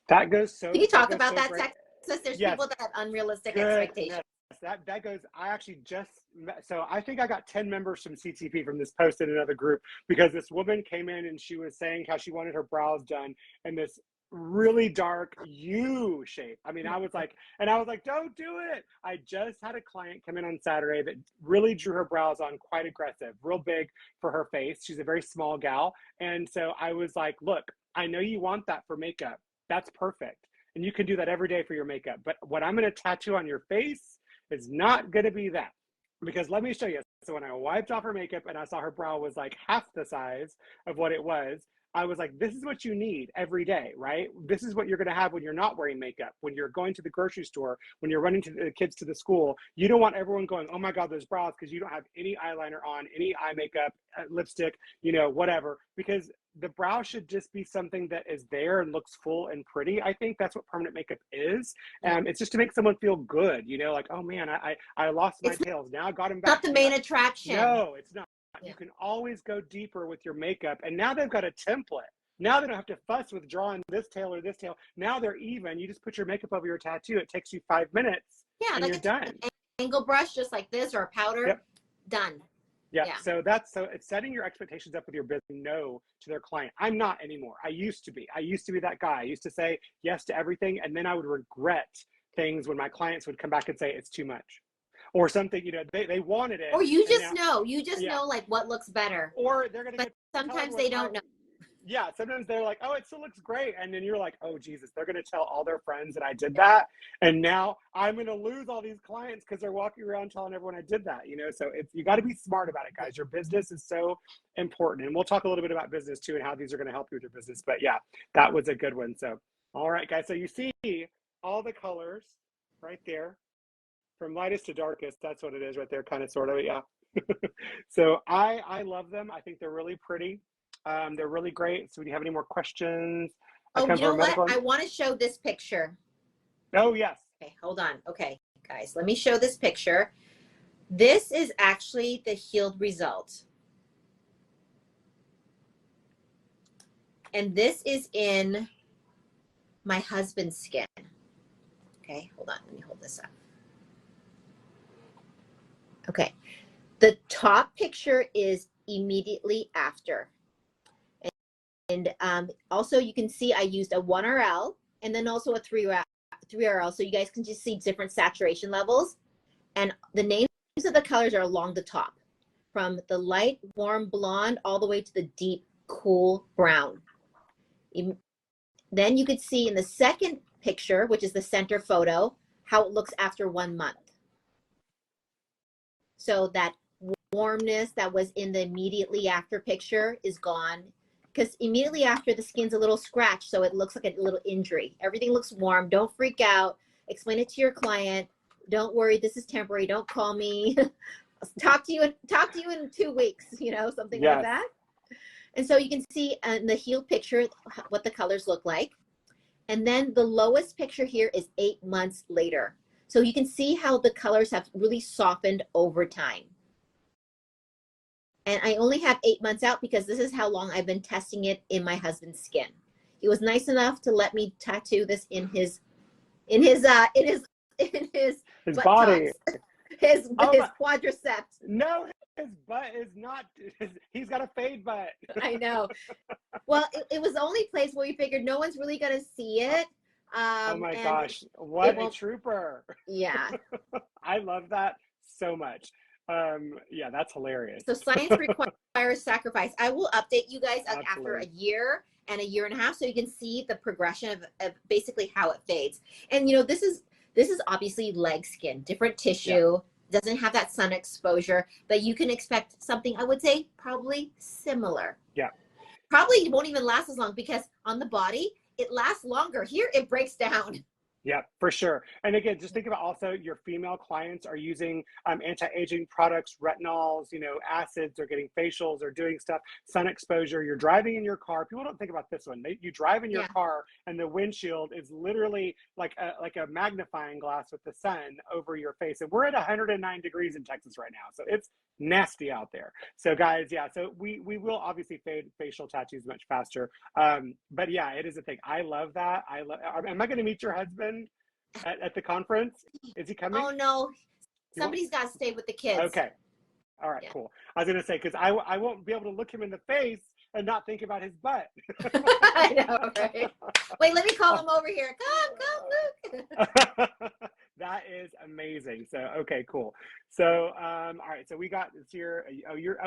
That goes so. Can you talk about that, great. Texas? There's people that have unrealistic expectations. Yes, that goes. I actually so I think I got 10 members from CTP from this post in another group, because this woman came in and she was saying how she wanted her brows done in this really dark U shape. I mean, I was like, don't do it. I just had a client come in on Saturday that really drew her brows on quite aggressive, real big for her face. She's a very small gal. And so I was like, look, I know you want that for makeup. That's perfect. And you can do that every day for your makeup. But what I'm going to tattoo on your face is not going to be that. Because let me show you. So when I wiped off her makeup and I saw her brow was like half the size of what it was, I was like, this is what you need every day, right? This is what you're going to have when you're not wearing makeup, when you're going to the grocery store, when you're running to the kids to the school. You don't want everyone going, oh my God, those brows, because you don't have any eyeliner on, any eye makeup, lipstick, you know, whatever. Because the brow should just be something that is there and looks full and pretty. I think that's what permanent makeup is. It's just to make someone feel good, you know, like, oh man, I lost my tails. Now I got them back. Not the main attraction. No, it's not. You can always go deeper with your makeup. And now they've got a template. Now they don't have to fuss with drawing this tail or this tail. Now they're even. You just put your makeup over your tattoo. It takes you 5 minutes. Yeah, and like you're done. An angle brush just like this, or a powder. Done. Yeah. So it's setting your expectations up with your business. No to their client. I'm not anymore. I used to be that guy. I used to say yes to everything, and then I would regret things when my clients would come back and say it's too much. Or something, you know, they wanted it. Or you just know like what looks better. Or they're going to get. Sometimes they don't know. yeah, sometimes they're like, oh, it still looks great. And then you're like, oh, Jesus, they're going to tell all their friends that I did that. And now I'm going to lose all these clients because they're walking around telling everyone I did that, you know? So you got to be smart about it, guys. Your business is so important. And we'll talk a little bit about business too and how these are going to help you with your business. But yeah, that was a good one. So, all right, guys. So you see all the colors right there from lightest to darkest. That's what it is right there, kind of, sort of, yeah. So I love them. I think they're really pretty. They're really great. So do you have any more questions? Oh, you know what? I want to show this picture. Oh, yes. Okay, hold on. Okay, guys, let me show this picture. This is actually the healed result. And this is in my husband's skin. Okay, hold on. Let me hold this up. Okay. The top picture is immediately after. And also you can see I used a 1RL and then also a 3RL. So you guys can just see different saturation levels. And the names of the colors are along the top, from the light, warm blonde all the way to the deep, cool brown. Then you could see in the second picture, which is the center photo, how it looks after 1 month. So that warmness that was in the immediately after picture is gone, because immediately after the skin's a little scratched, so it looks like a little injury. Everything looks warm. Don't freak out. Explain it to your client. Don't worry, this is temporary. Don't call me. talk to you in 2 weeks, you know, something like that. And so you can see in the healed picture what the colors look like. And then the lowest picture here is 8 months later. So you can see how the colors have really softened over time. And I only have 8 months out because this is how long I've been testing it in my husband's skin. He was nice enough to let me tattoo this in his body, his quadriceps. No, his butt is not. He's got a fade butt. I know. Well, it was the only place where we figured no one's really gonna see it. Oh my gosh, what a trooper! Yeah, I love that so much. Yeah, that's hilarious. So science requires sacrifice. I will update you guys after a year and a year and a half, so you can see the progression of basically how it fades. And you know, this is obviously leg skin, different tissue, doesn't have that sun exposure, but you can expect something, I would say, probably similar. Yeah. Probably won't even last as long because on the body, it lasts longer. Here, it breaks down. Yeah, for sure. And again, just think about also your female clients are using anti-aging products, retinols, you know, acids, or getting facials, or doing stuff, sun exposure. You're driving in your car. People don't think about this one. You drive in your car and the windshield is literally like a magnifying glass with the sun over your face. And we're at 109 degrees in Texas right now. So it's nasty out there. So guys, yeah, so we will obviously fade facial tattoos much faster. But yeah, it is a thing. I love that. Am I going to meet your husband at the conference? Is he coming? Oh no, somebody's got to stay with the kids. Okay, all right, cool. I was gonna say, because I won't be able to look him in the face and not think about his butt. I know, right? Wait, let me call him over here. Come Luke. That is amazing. So okay, cool. So all right, so we got this here.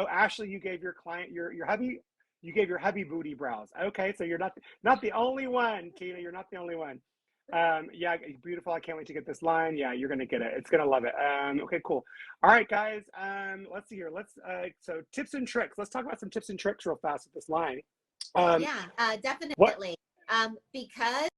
Ashley, you gave your client your hubby. You gave your hubby booty brows. Okay, so you're not the only one, Tina. You're not the only one. Yeah, beautiful. I can't wait to get this line. Yeah, you're gonna get it. It's gonna love it. Okay, cool. All right, guys. Let's see here. So tips and tricks. Let's talk about some tips and tricks real fast with this line. Definitely. Because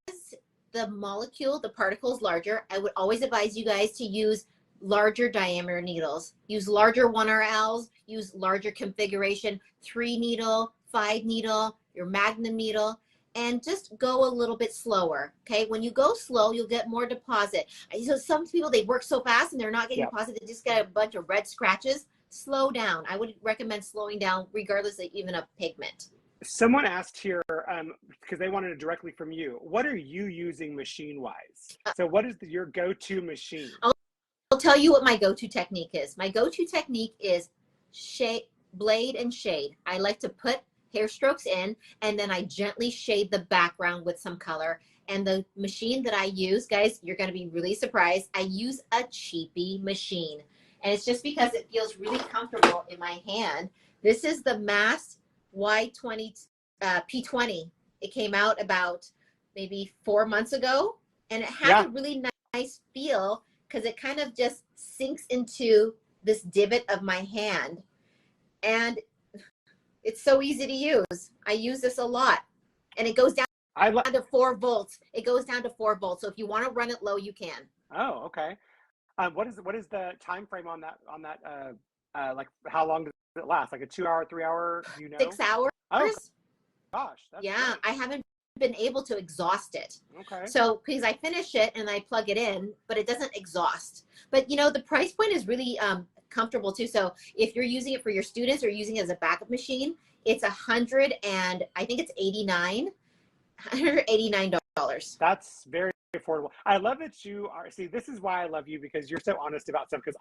the molecule, the particle is larger, I would always advise you guys to use larger diameter needles. Use larger 1RLs, use larger configuration, 3 needle, 5 needle, your magnum needle, and just go a little bit slower. Okay, when you go slow, you'll get more deposit. So some people, they work so fast and they're not getting deposit, they just get a bunch of red scratches. Slow down. I would recommend slowing down regardless of even of pigment. Someone asked here, because they wanted it directly from you, what are you using machine-wise? So what is your go-to machine? I'll tell you what my go-to technique is. My go-to technique is blade and shade. I like to put hair strokes in, and then I gently shade the background with some color. And the machine that I use, guys, you're going to be really surprised. I use a cheapy machine. And it's just because it feels really comfortable in my hand. This is the Mass Y22 P20. It came out about maybe 4 months ago, and it has a really nice feel because it kind of just sinks into this divot of my hand, and it's so easy to use. I use this a lot, and it goes down to 4 volts. It goes down to 4 volts. So if you want to run it low, you can. Oh, okay. What is the time frame on that like how long does it last? Like a 2 hour, 3 hour, do you know? 6 hours. Oh gosh, that's yeah, great. I haven't been able to exhaust it. Okay. So because I finish it and I plug it in, but it doesn't exhaust. But you know, the price point is really comfortable too. So if you're using it for your students or using it as a backup machine, it's $100 and I think it's $189. That's very affordable. I love that you are. See, this is why I love you, because you're so honest about stuff. Because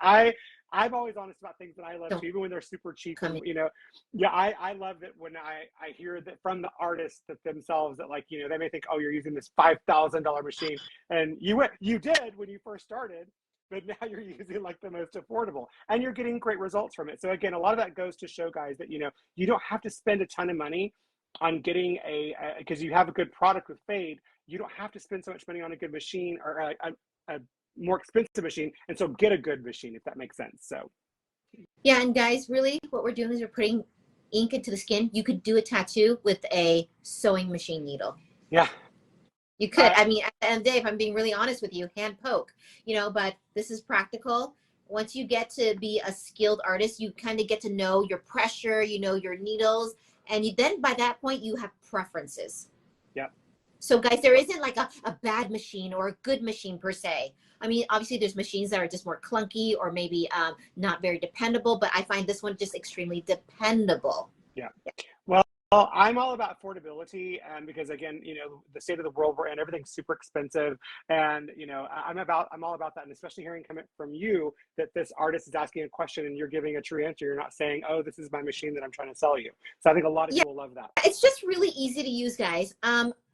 I'm always honest about things that I love too, even when they're super cheap. And, you know, yeah, I love that when I hear that from the artists that themselves that, like, you know, they may think, oh, you're using this $5,000 machine, and you did when you first started, but now you're using like the most affordable, and you're getting great results from it. So again, a lot of that goes to show guys that, you know, you don't have to spend a ton of money on getting because you have a good product with Fade. You don't have to spend so much money on a good machine or a more expensive machine, and so get a good machine, if that makes sense. So yeah, and guys, really what we're doing is we're putting ink into the skin. You could do a tattoo with a sewing machine needle. Yeah, you could. I mean, and Dave, I'm being really honest with you, hand poke, you know, but this is practical. Once you get to be a skilled artist, you kind of get to know your pressure, you know, your needles, and you then by that point you have preferences. Yeah. So guys, there isn't like a bad machine or a good machine per se. I mean, obviously there's machines that are just more clunky or maybe not very dependable, but I find this one just extremely dependable. Yeah. Well, I'm all about affordability, because again, you know, the state of the world we're in, everything's super expensive, and you know, I'm all about that, and especially hearing coming from you that this artist is asking a question and you're giving a true answer. You're not saying, oh, this is my machine that I'm trying to sell you. So I think a lot of people love that. It's just really easy to use, guys.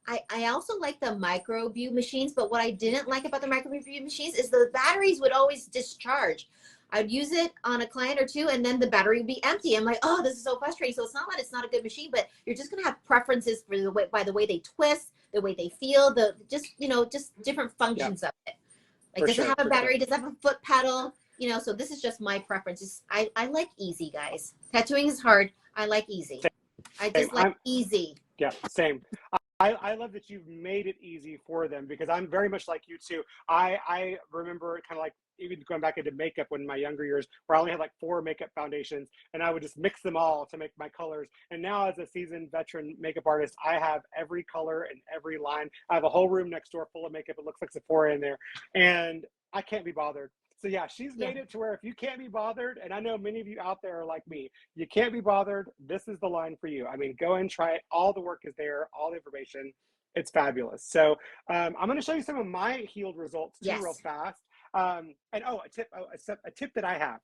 I also like the micro-view machines, but what I didn't like about the micro-view machines is the batteries would always discharge. I'd use it on a client or two, and then the battery would be empty. I'm like, oh, this is so frustrating. So it's not that it's not a good machine, but you're just gonna have preferences for the way, by the way they twist, the way they feel, just different functions of it. Like, does it have a battery? Does it have a foot pedal? You know, so this is just my preference. I like easy, guys. Tattooing is hard. I like easy. I just like easy. Yeah, same. I love that you've made it easy for them, because I'm very much like you too. I remember kind of like even going back into makeup when in my younger years, where I only had like 4 makeup foundations and I would just mix them all to make my colors. And now as a seasoned veteran makeup artist, I have every color and every line. I have a whole room next door full of makeup. It looks like Sephora in there, and I can't be bothered. So yeah, she's made it to where if you can't be bothered, and I know many of you out there are like me, you can't be bothered, this is the line for you. I mean, go and try it. All the work is there, all the information. It's fabulous. So I'm going to show you some of my healed results too, real fast. And a tip that I have.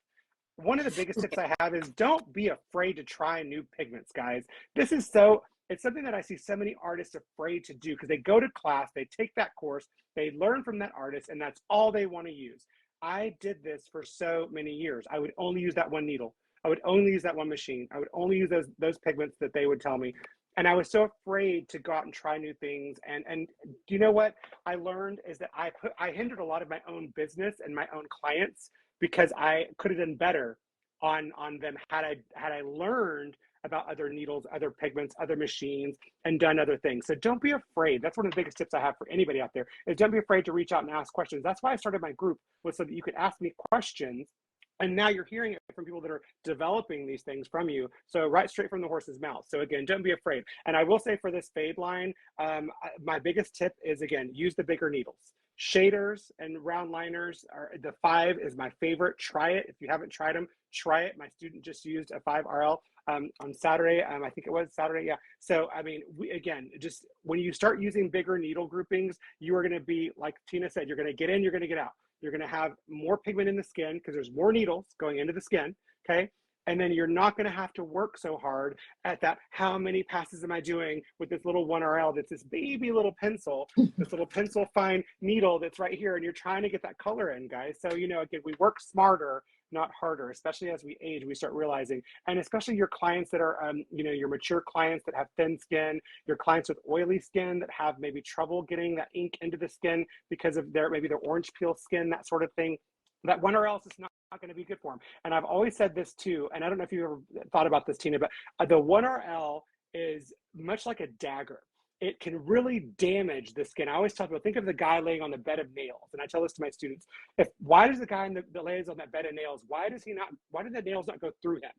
One of the biggest tips I have is don't be afraid to try new pigments, guys. It's something that I see so many artists afraid to do, because they go to class, they take that course, they learn from that artist, and that's all they want to use. I did this for so many years. I would only use that one needle. I would only use that one machine. I would only use those pigments that they would tell me. And I was so afraid to go out and try new things. And do you know what I learned is that I hindered a lot of my own business and my own clients, because I could have done better on them had I learned about other needles, other pigments, other machines, and done other things. So don't be afraid. That's one of the biggest tips I have for anybody out there, is don't be afraid to reach out and ask questions. That's why I started my group, was so that you could ask me questions. And now you're hearing it from people that are developing these things from you. So right straight from the horse's mouth. So again, don't be afraid. And I will say for this Fade line, my biggest tip is, again, use the bigger needles. Shaders and round liners the 5 is my favorite. Try it. If you haven't tried them, try it. My student just used a 5RL on Saturday. I think it was Saturday. Yeah. So, I mean, just when you start using bigger needle groupings, you are going to be, like Tina said, you're going to get in, you're going to get out. You're going to have more pigment in the skin because there's more needles going into the skin. Okay. And then you're not going to have to work so hard at that. How many passes am I doing with this little 1RL that's this baby little pencil, this little pencil fine needle that's right here, and you're trying to get that color in, guys. So, you know, again, we work smarter not harder, especially as we age. We start realizing, and especially your clients that are, you know, your mature clients that have thin skin, your clients with oily skin that have maybe trouble getting that ink into the skin because of maybe their orange peel skin, that sort of thing. That one or else is not going to be good for them. And I've always said this too, and I don't know if you ever thought about this, Tina, but the 1RL is much like a dagger. It can really damage the skin. I always talk about, think of the guy laying on the bed of nails. And I tell this to my students, why does the guy that lays on that bed of nails, why do the nails not go through him?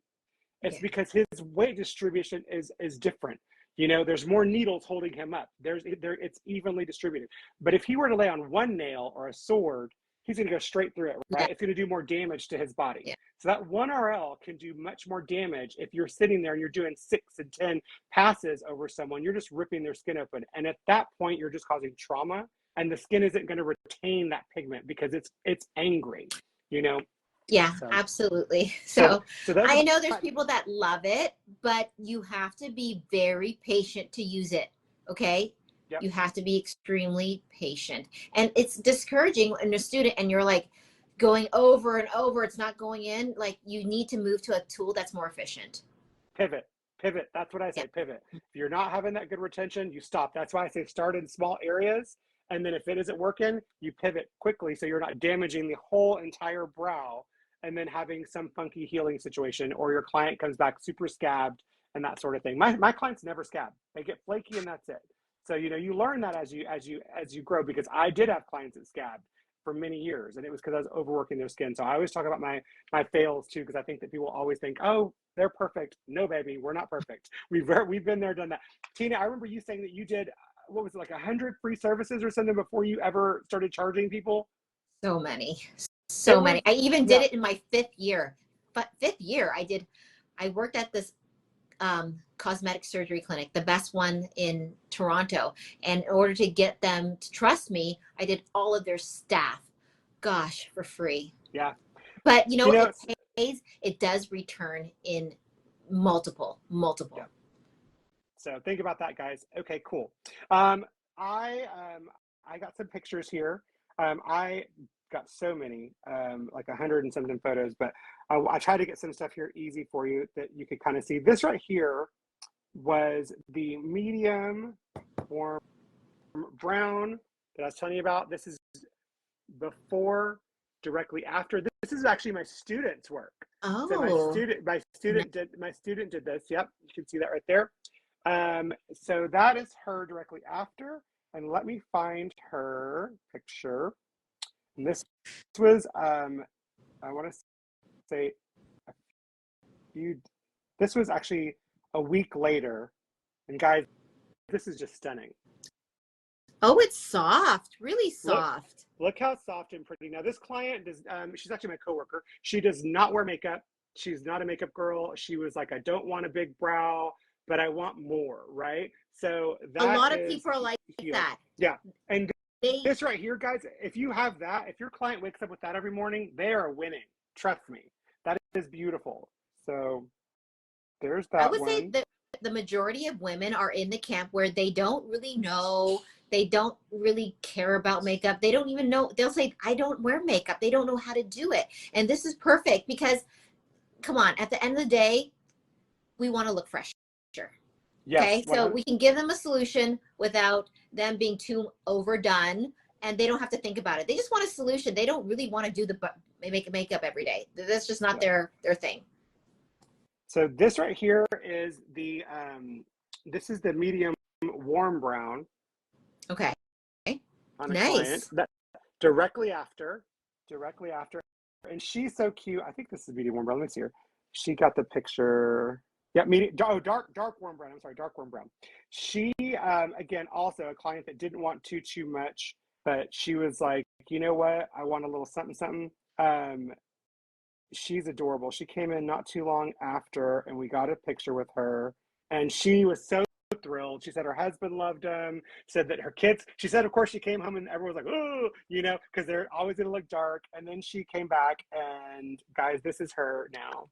It's because his weight distribution is different. You know, there's more needles holding him up. It's evenly distributed. But if he were to lay on one nail or a sword, he's going to go straight through it, right? It's going to do more damage to his body. So that 1RL can do much more damage if you're sitting there and you're doing 6 and 10 passes over someone. You're just ripping their skin open. And at that point, you're just causing trauma, and the skin isn't going to retain that pigment because it's angry, you know? Yeah, so, absolutely. So I know there's my, people that love it, but you have to be very patient to use it. Okay. You have to be extremely patient, and it's discouraging when a student and you're like going over and over, it's not going in. Like, you need to move to a tool that's more efficient. Pivot. That's what I say. Pivot. If you're not having that good retention, you stop. That's why I say start in small areas. And then if it isn't working, you pivot quickly so you're not damaging the whole entire brow and then having some funky healing situation, or your client comes back super scabbed and that sort of thing. My clients never scab. They get flaky and that's it. So, you know, you learn that as you grow, because I did have clients that scabbed for many years, and it was because I was overworking their skin. So I always talk about my fails too, because I think that people always think, oh, they're perfect. No, baby, we're not perfect. We've been there, done that. Tina, I remember you saying that you did, what was it, like 100 free services or something before you ever started charging people? So many. I even did it in my 5th year. But 5th year, I worked at this cosmetic surgery clinic, the best one in Toronto. And in order to get them to trust me, I did all of their staff, gosh, for free. Yeah. But you know, it pays, it does return in multiple. Yeah. So think about that, guys. Okay, cool. I got some pictures here. I got so many, like 100 and something photos, but I tried to get some stuff here easy for you that you could kind of see. This right here was the medium warm brown that I was telling you about. This is before, directly after. This is actually my student's work. Oh. So my student did this. Yep, you can see that right there. So that is her directly after. And let me find her picture. And this was, I want to say this was actually a week later. And guys, this is just stunning. Oh, it's soft, really soft. Look how soft and pretty. Now this client does, she's actually my coworker. She does not wear makeup. She's not a makeup girl. She was like, I don't want a big brow, but I want more, right? So that a lot of people are like that. Yeah. And this right here, guys, if you have that, if your client wakes up with that every morning, they are winning. Trust me. That is beautiful. So there's that. I would say that the majority of women are in the camp where they don't really know, they don't really care about makeup. They don't even know. They'll say, I don't wear makeup. They don't know how to do it. And this is perfect because, come on, at the end of the day, we want to look fresher. Yes, okay, so we can give them a solution without them being too overdone, and they don't have to think about it. They just want a solution. They don't really want to do the makeup every day. That's just not their thing. So this right here is the this is the medium warm brown. Okay. On a client. That directly after, and she's so cute. I think this is medium warm brown. Let me see her. She got the picture. Yeah, medium. Oh, dark warm brown. I'm sorry, dark warm brown. She again, also a client that didn't want too much, but she was like, you know what? I want a little something. She's adorable. She came in not too long after, and we got a picture with her, and she was so thrilled. She said her husband loved him, said that her kids, she said, of course, she came home and everyone was like, oh, you know, because they're always going to look dark. And then she came back, and guys, this is her now.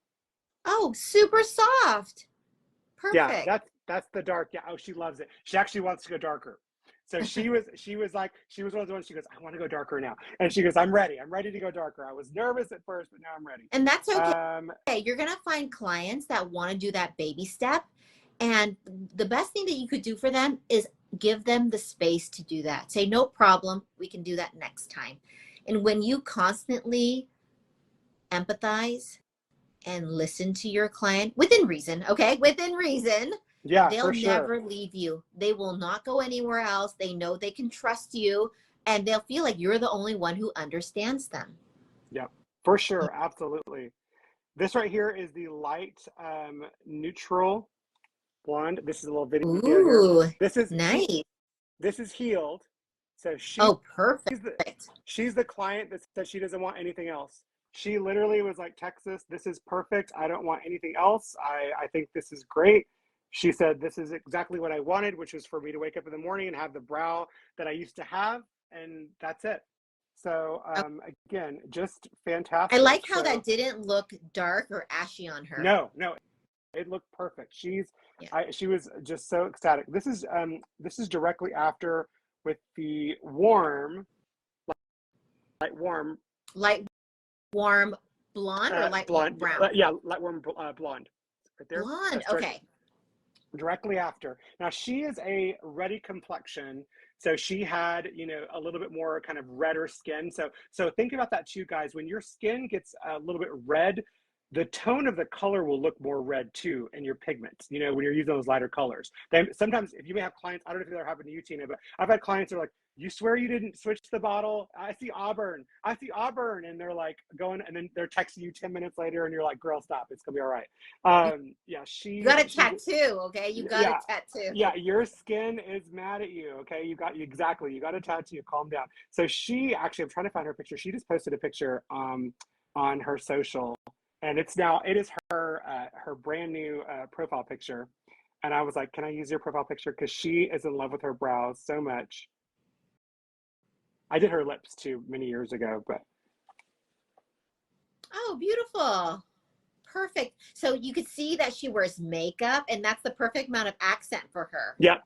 Oh, super soft. Perfect. Yeah, that's the dark. Yeah. Oh, she loves it. She actually wants to go darker. So she was one of the ones, she goes, I want to go darker now. And she goes, I'm ready to go darker. I was nervous at first, but now I'm ready. And that's okay. You're going to find clients that want to do that baby step. And the best thing that you could do for them is give them the space to do that. Say, no problem, we can do that next time. And when you constantly empathize and listen to your client within reason, okay? Within reason, yeah, they'll for sure. never leave you. They will not go anywhere else. They know they can trust you, and they'll feel like you're the only one who understands them. Yeah, for sure. Absolutely. This right here is the light neutral blonde. This is a little video Ooh, here. This is nice. This is healed. So perfect. She's the client that said she doesn't want anything else. She literally was like, Texas, this is perfect. I don't want anything else. I think this is great. She said, this is exactly what I wanted, which was for me to wake up in the morning and have the brow that I used to have. And that's it. So again, just fantastic. I like how that didn't look dark or ashy on her. No, it looked perfect. She was just so ecstatic. This is directly after with the warm, light warm blonde or light brown? Light warm blonde. Right there. Blonde, okay. Directly after. Now she is a ruddy complexion, so she had, a little bit more kind of redder skin. So think about that too, guys. When your skin gets a little bit red, the tone of the color will look more red too in your pigments, when you're using those lighter colors. Then sometimes if you may have clients, I don't know if that happened to you, Tina, but I've had clients that are like, you swear you didn't switch the bottle? I see Auburn. And they're like going, and then they're texting you 10 minutes later and you're like, girl, stop. It's gonna be all right. You got a tattoo, okay? You got a tattoo. Yeah, your skin is mad at you, okay? You got a tattoo, calm down. So she actually, I'm trying to find her picture. She just posted a picture on her social. And it is her brand new profile picture. And I was like, can I use your profile picture? Because she is in love with her brows so much. I did her lips too many years ago, but. Oh, beautiful. Perfect. So you could see that she wears makeup, and that's the perfect amount of accent for her. Yeah.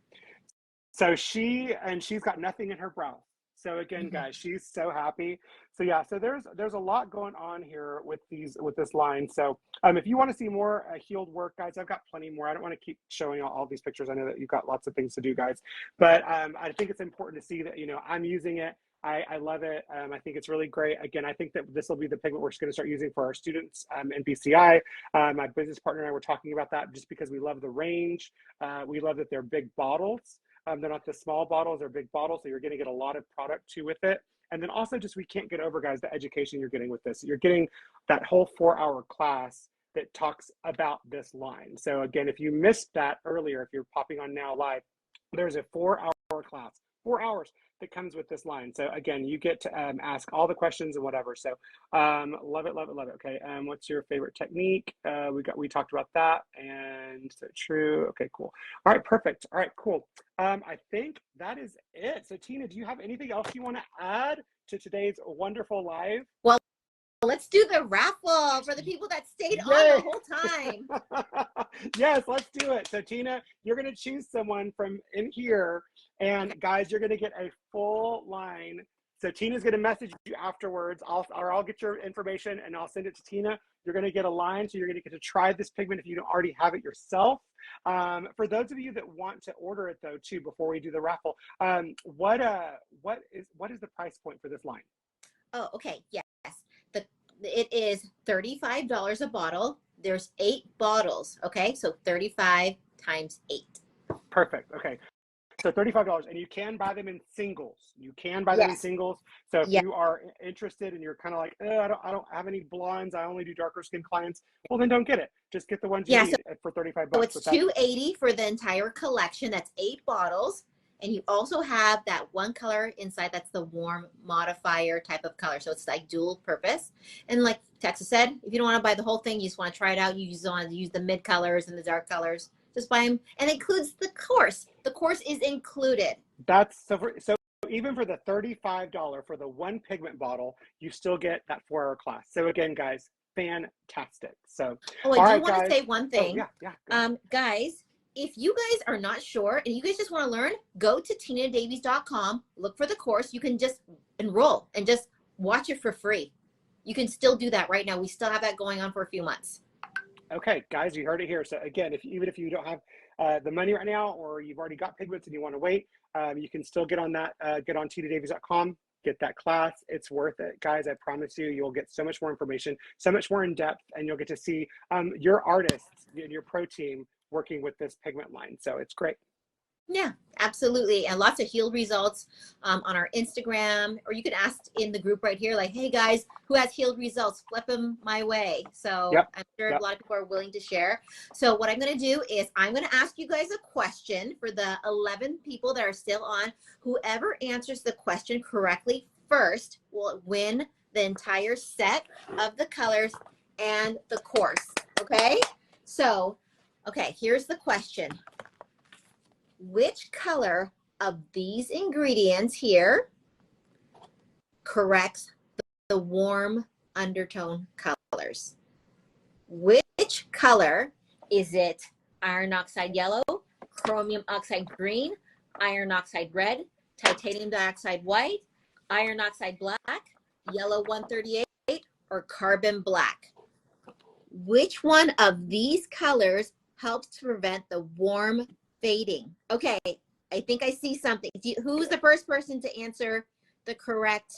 So she's got nothing in her brow. So again, guys, she's so happy. So yeah, so there's a lot going on here with this line. So if you want to see more healed work, guys, I've got plenty more. I don't want to keep showing all these pictures. I know that you've got lots of things to do, guys, but I think it's important to see that I'm using it. I love it. I think it's really great. Again, I think that this will be the pigment we're going to start using for our students in BCI. My business partner and I were talking about that just because we love the range. We love that they're big bottles. They're not the small bottles, they're big bottles, so you're going to get a lot of product too with it. And then also just, we can't get over, guys, the education you're getting with this. You're getting that whole 4-hour class that talks about this line. So again, if you missed that earlier, if you're popping on now live, there's a 4-hour class, 4 hours that comes with this line. So again, you get to ask all the questions and whatever. So love it. Okay. What's your favorite technique? We talked about that, and so true. Okay, cool. All right, perfect. All right, cool. I think that is it. So Tina, do you have anything else you want to add to today's wonderful live? Well, let's do the raffle for the people that stayed on the whole time. Yes, let's do it. So Tina, you're going to choose someone from in here, and guys, you're going to get a full line. So Tina's going to message you afterwards. I'll get your information and I'll send it to Tina. You're going to get a line, so you're going to get to try this pigment if you don't already have it yourself. For those of you that want to order it though too, before we do the raffle, what is the price point for this line? Oh, okay. Yes. It is $35 a bottle. There's 8 bottles. Okay. So 35 times 8. Perfect. Okay. So $35, and you can buy them in singles. You can buy them in singles. So if you are interested and you're kind of like, I don't have any blondes, I only do darker skin clients, well then don't get it. Just get the ones you need for $35. So it's $280 for the entire collection. That's 8 bottles. And you also have that one color inside, that's the warm modifier type of color. So it's like dual purpose. And like Texas said, if you don't want to buy the whole thing, you just want to try it out, you just want to use the mid colors and the dark colors, just buy them. And it includes the course. The course is included. That's so even for the $35 for the one pigment bottle, you still get that 4-hour class. So again, guys, fantastic. So I do want to say one thing. Oh, yeah. Guys, if you guys are not sure and you guys just want to learn, go to tinadavies.com, look for the course. You can just enroll and just watch it for free. You can still do that right now. We still have that going on for a few months. Okay, guys, you heard it here. So again, even if you don't have the money right now, or you've already got pigments and you want to wait, you can still get on that. Get on tinadavies.com. Get that class. It's worth it, guys. I promise you, you'll get so much more information, so much more in depth, and you'll get to see your artists and your pro team working with this pigment line. So it's great. Yeah, absolutely. And lots of healed results on our Instagram, or you can ask in the group right here, like, hey guys, who has healed results? Flip them my way. So Yep. I'm sure a lot of people are willing to share. So what I'm going to do is I'm going to ask you guys a question for the 11 people that are still on. Whoever answers the question correctly first will win the entire set of the colors and the course. Okay. So, okay, here's the question. Which color of these ingredients here corrects the warm undertone colors? Which color is it? Iron oxide yellow, chromium oxide green, iron oxide red, titanium dioxide white, iron oxide black, yellow 138, or carbon black? Which one of these colors helps to prevent the warm fading? Okay, I think I see something. Who's the first person to answer the correct?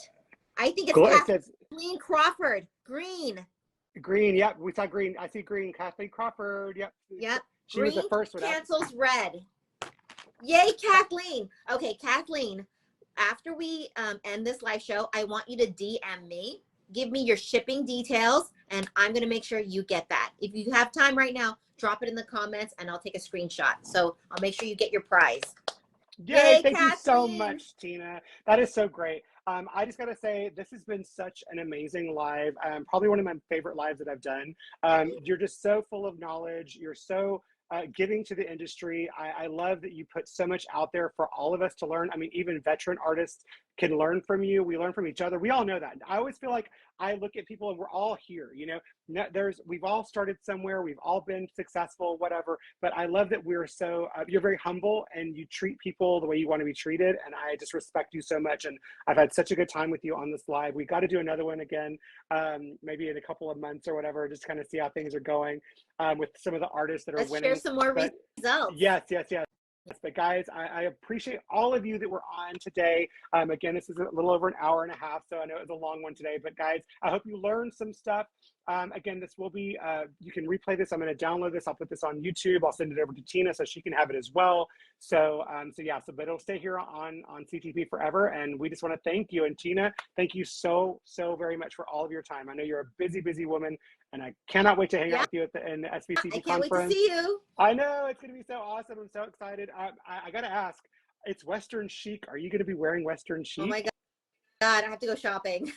I think it's Kathleen Crawford. Green. Green, yep. We saw green. I see green. Kathleen Crawford, yep. Yep. She was the first one. Cancels red. Yay, Kathleen. Okay, Kathleen, after we end this live show, I want you to DM me. Give me your shipping details, and I'm going to make sure you get that. If you have time right now, drop it in the comments, and I'll take a screenshot. So I'll make sure you get your prize. Yay, thank you so much, Tina. That is so great. I just got to say, this has been such an amazing live. Probably one of my favorite lives that I've done. You're just so full of knowledge. You're so giving to the industry. I love that you put so much out there for all of us to learn. I mean, even veteran artists can learn from you. We learn from each other. We all know that. I always feel like I look at people and we're all here, you know, we've all started somewhere. We've all been successful, whatever, but I love that we're so, you're very humble and you treat people the way you want to be treated. And I just respect you so much. And I've had such a good time with you on this live. We got to do another one again, maybe in a couple of months or whatever, just kind of see how things are going with some of the artists that are winning. Let's share some more results. Yes. But guys, I appreciate all of you that were on today. Again, this is a little over an hour and a half, so I know it's a long one today. But guys, I hope you learned some stuff. Again, this will be, you can replay this. I'm going to download this. I'll put this on YouTube. I'll send it over to Tina so she can have it as well. So, but it'll stay here on CTP forever. And we just want to thank you. And Tina, thank you so very much for all of your time. I know you're a busy woman, and I cannot wait to hang out with you in the SBCP conference. I can't wait to see you. I know, it's going to be so awesome. I'm so excited. I got to ask, it's Western chic. Are you going to be wearing Western chic? Oh my God, I have to go shopping.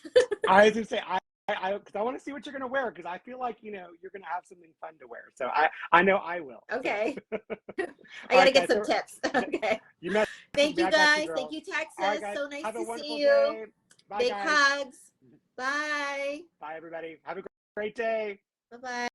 I was going to say, because I want to see what you're going to wear, because I feel like, you know, you're going to have something fun to wear. So I know I will. Okay. I got to get some tips. Okay. Thank you, guys. Thank you, Texas. Right, so nice to see day. you. Bye, Big guys. hugs. Bye. Bye, everybody. Have a great day. Bye-bye.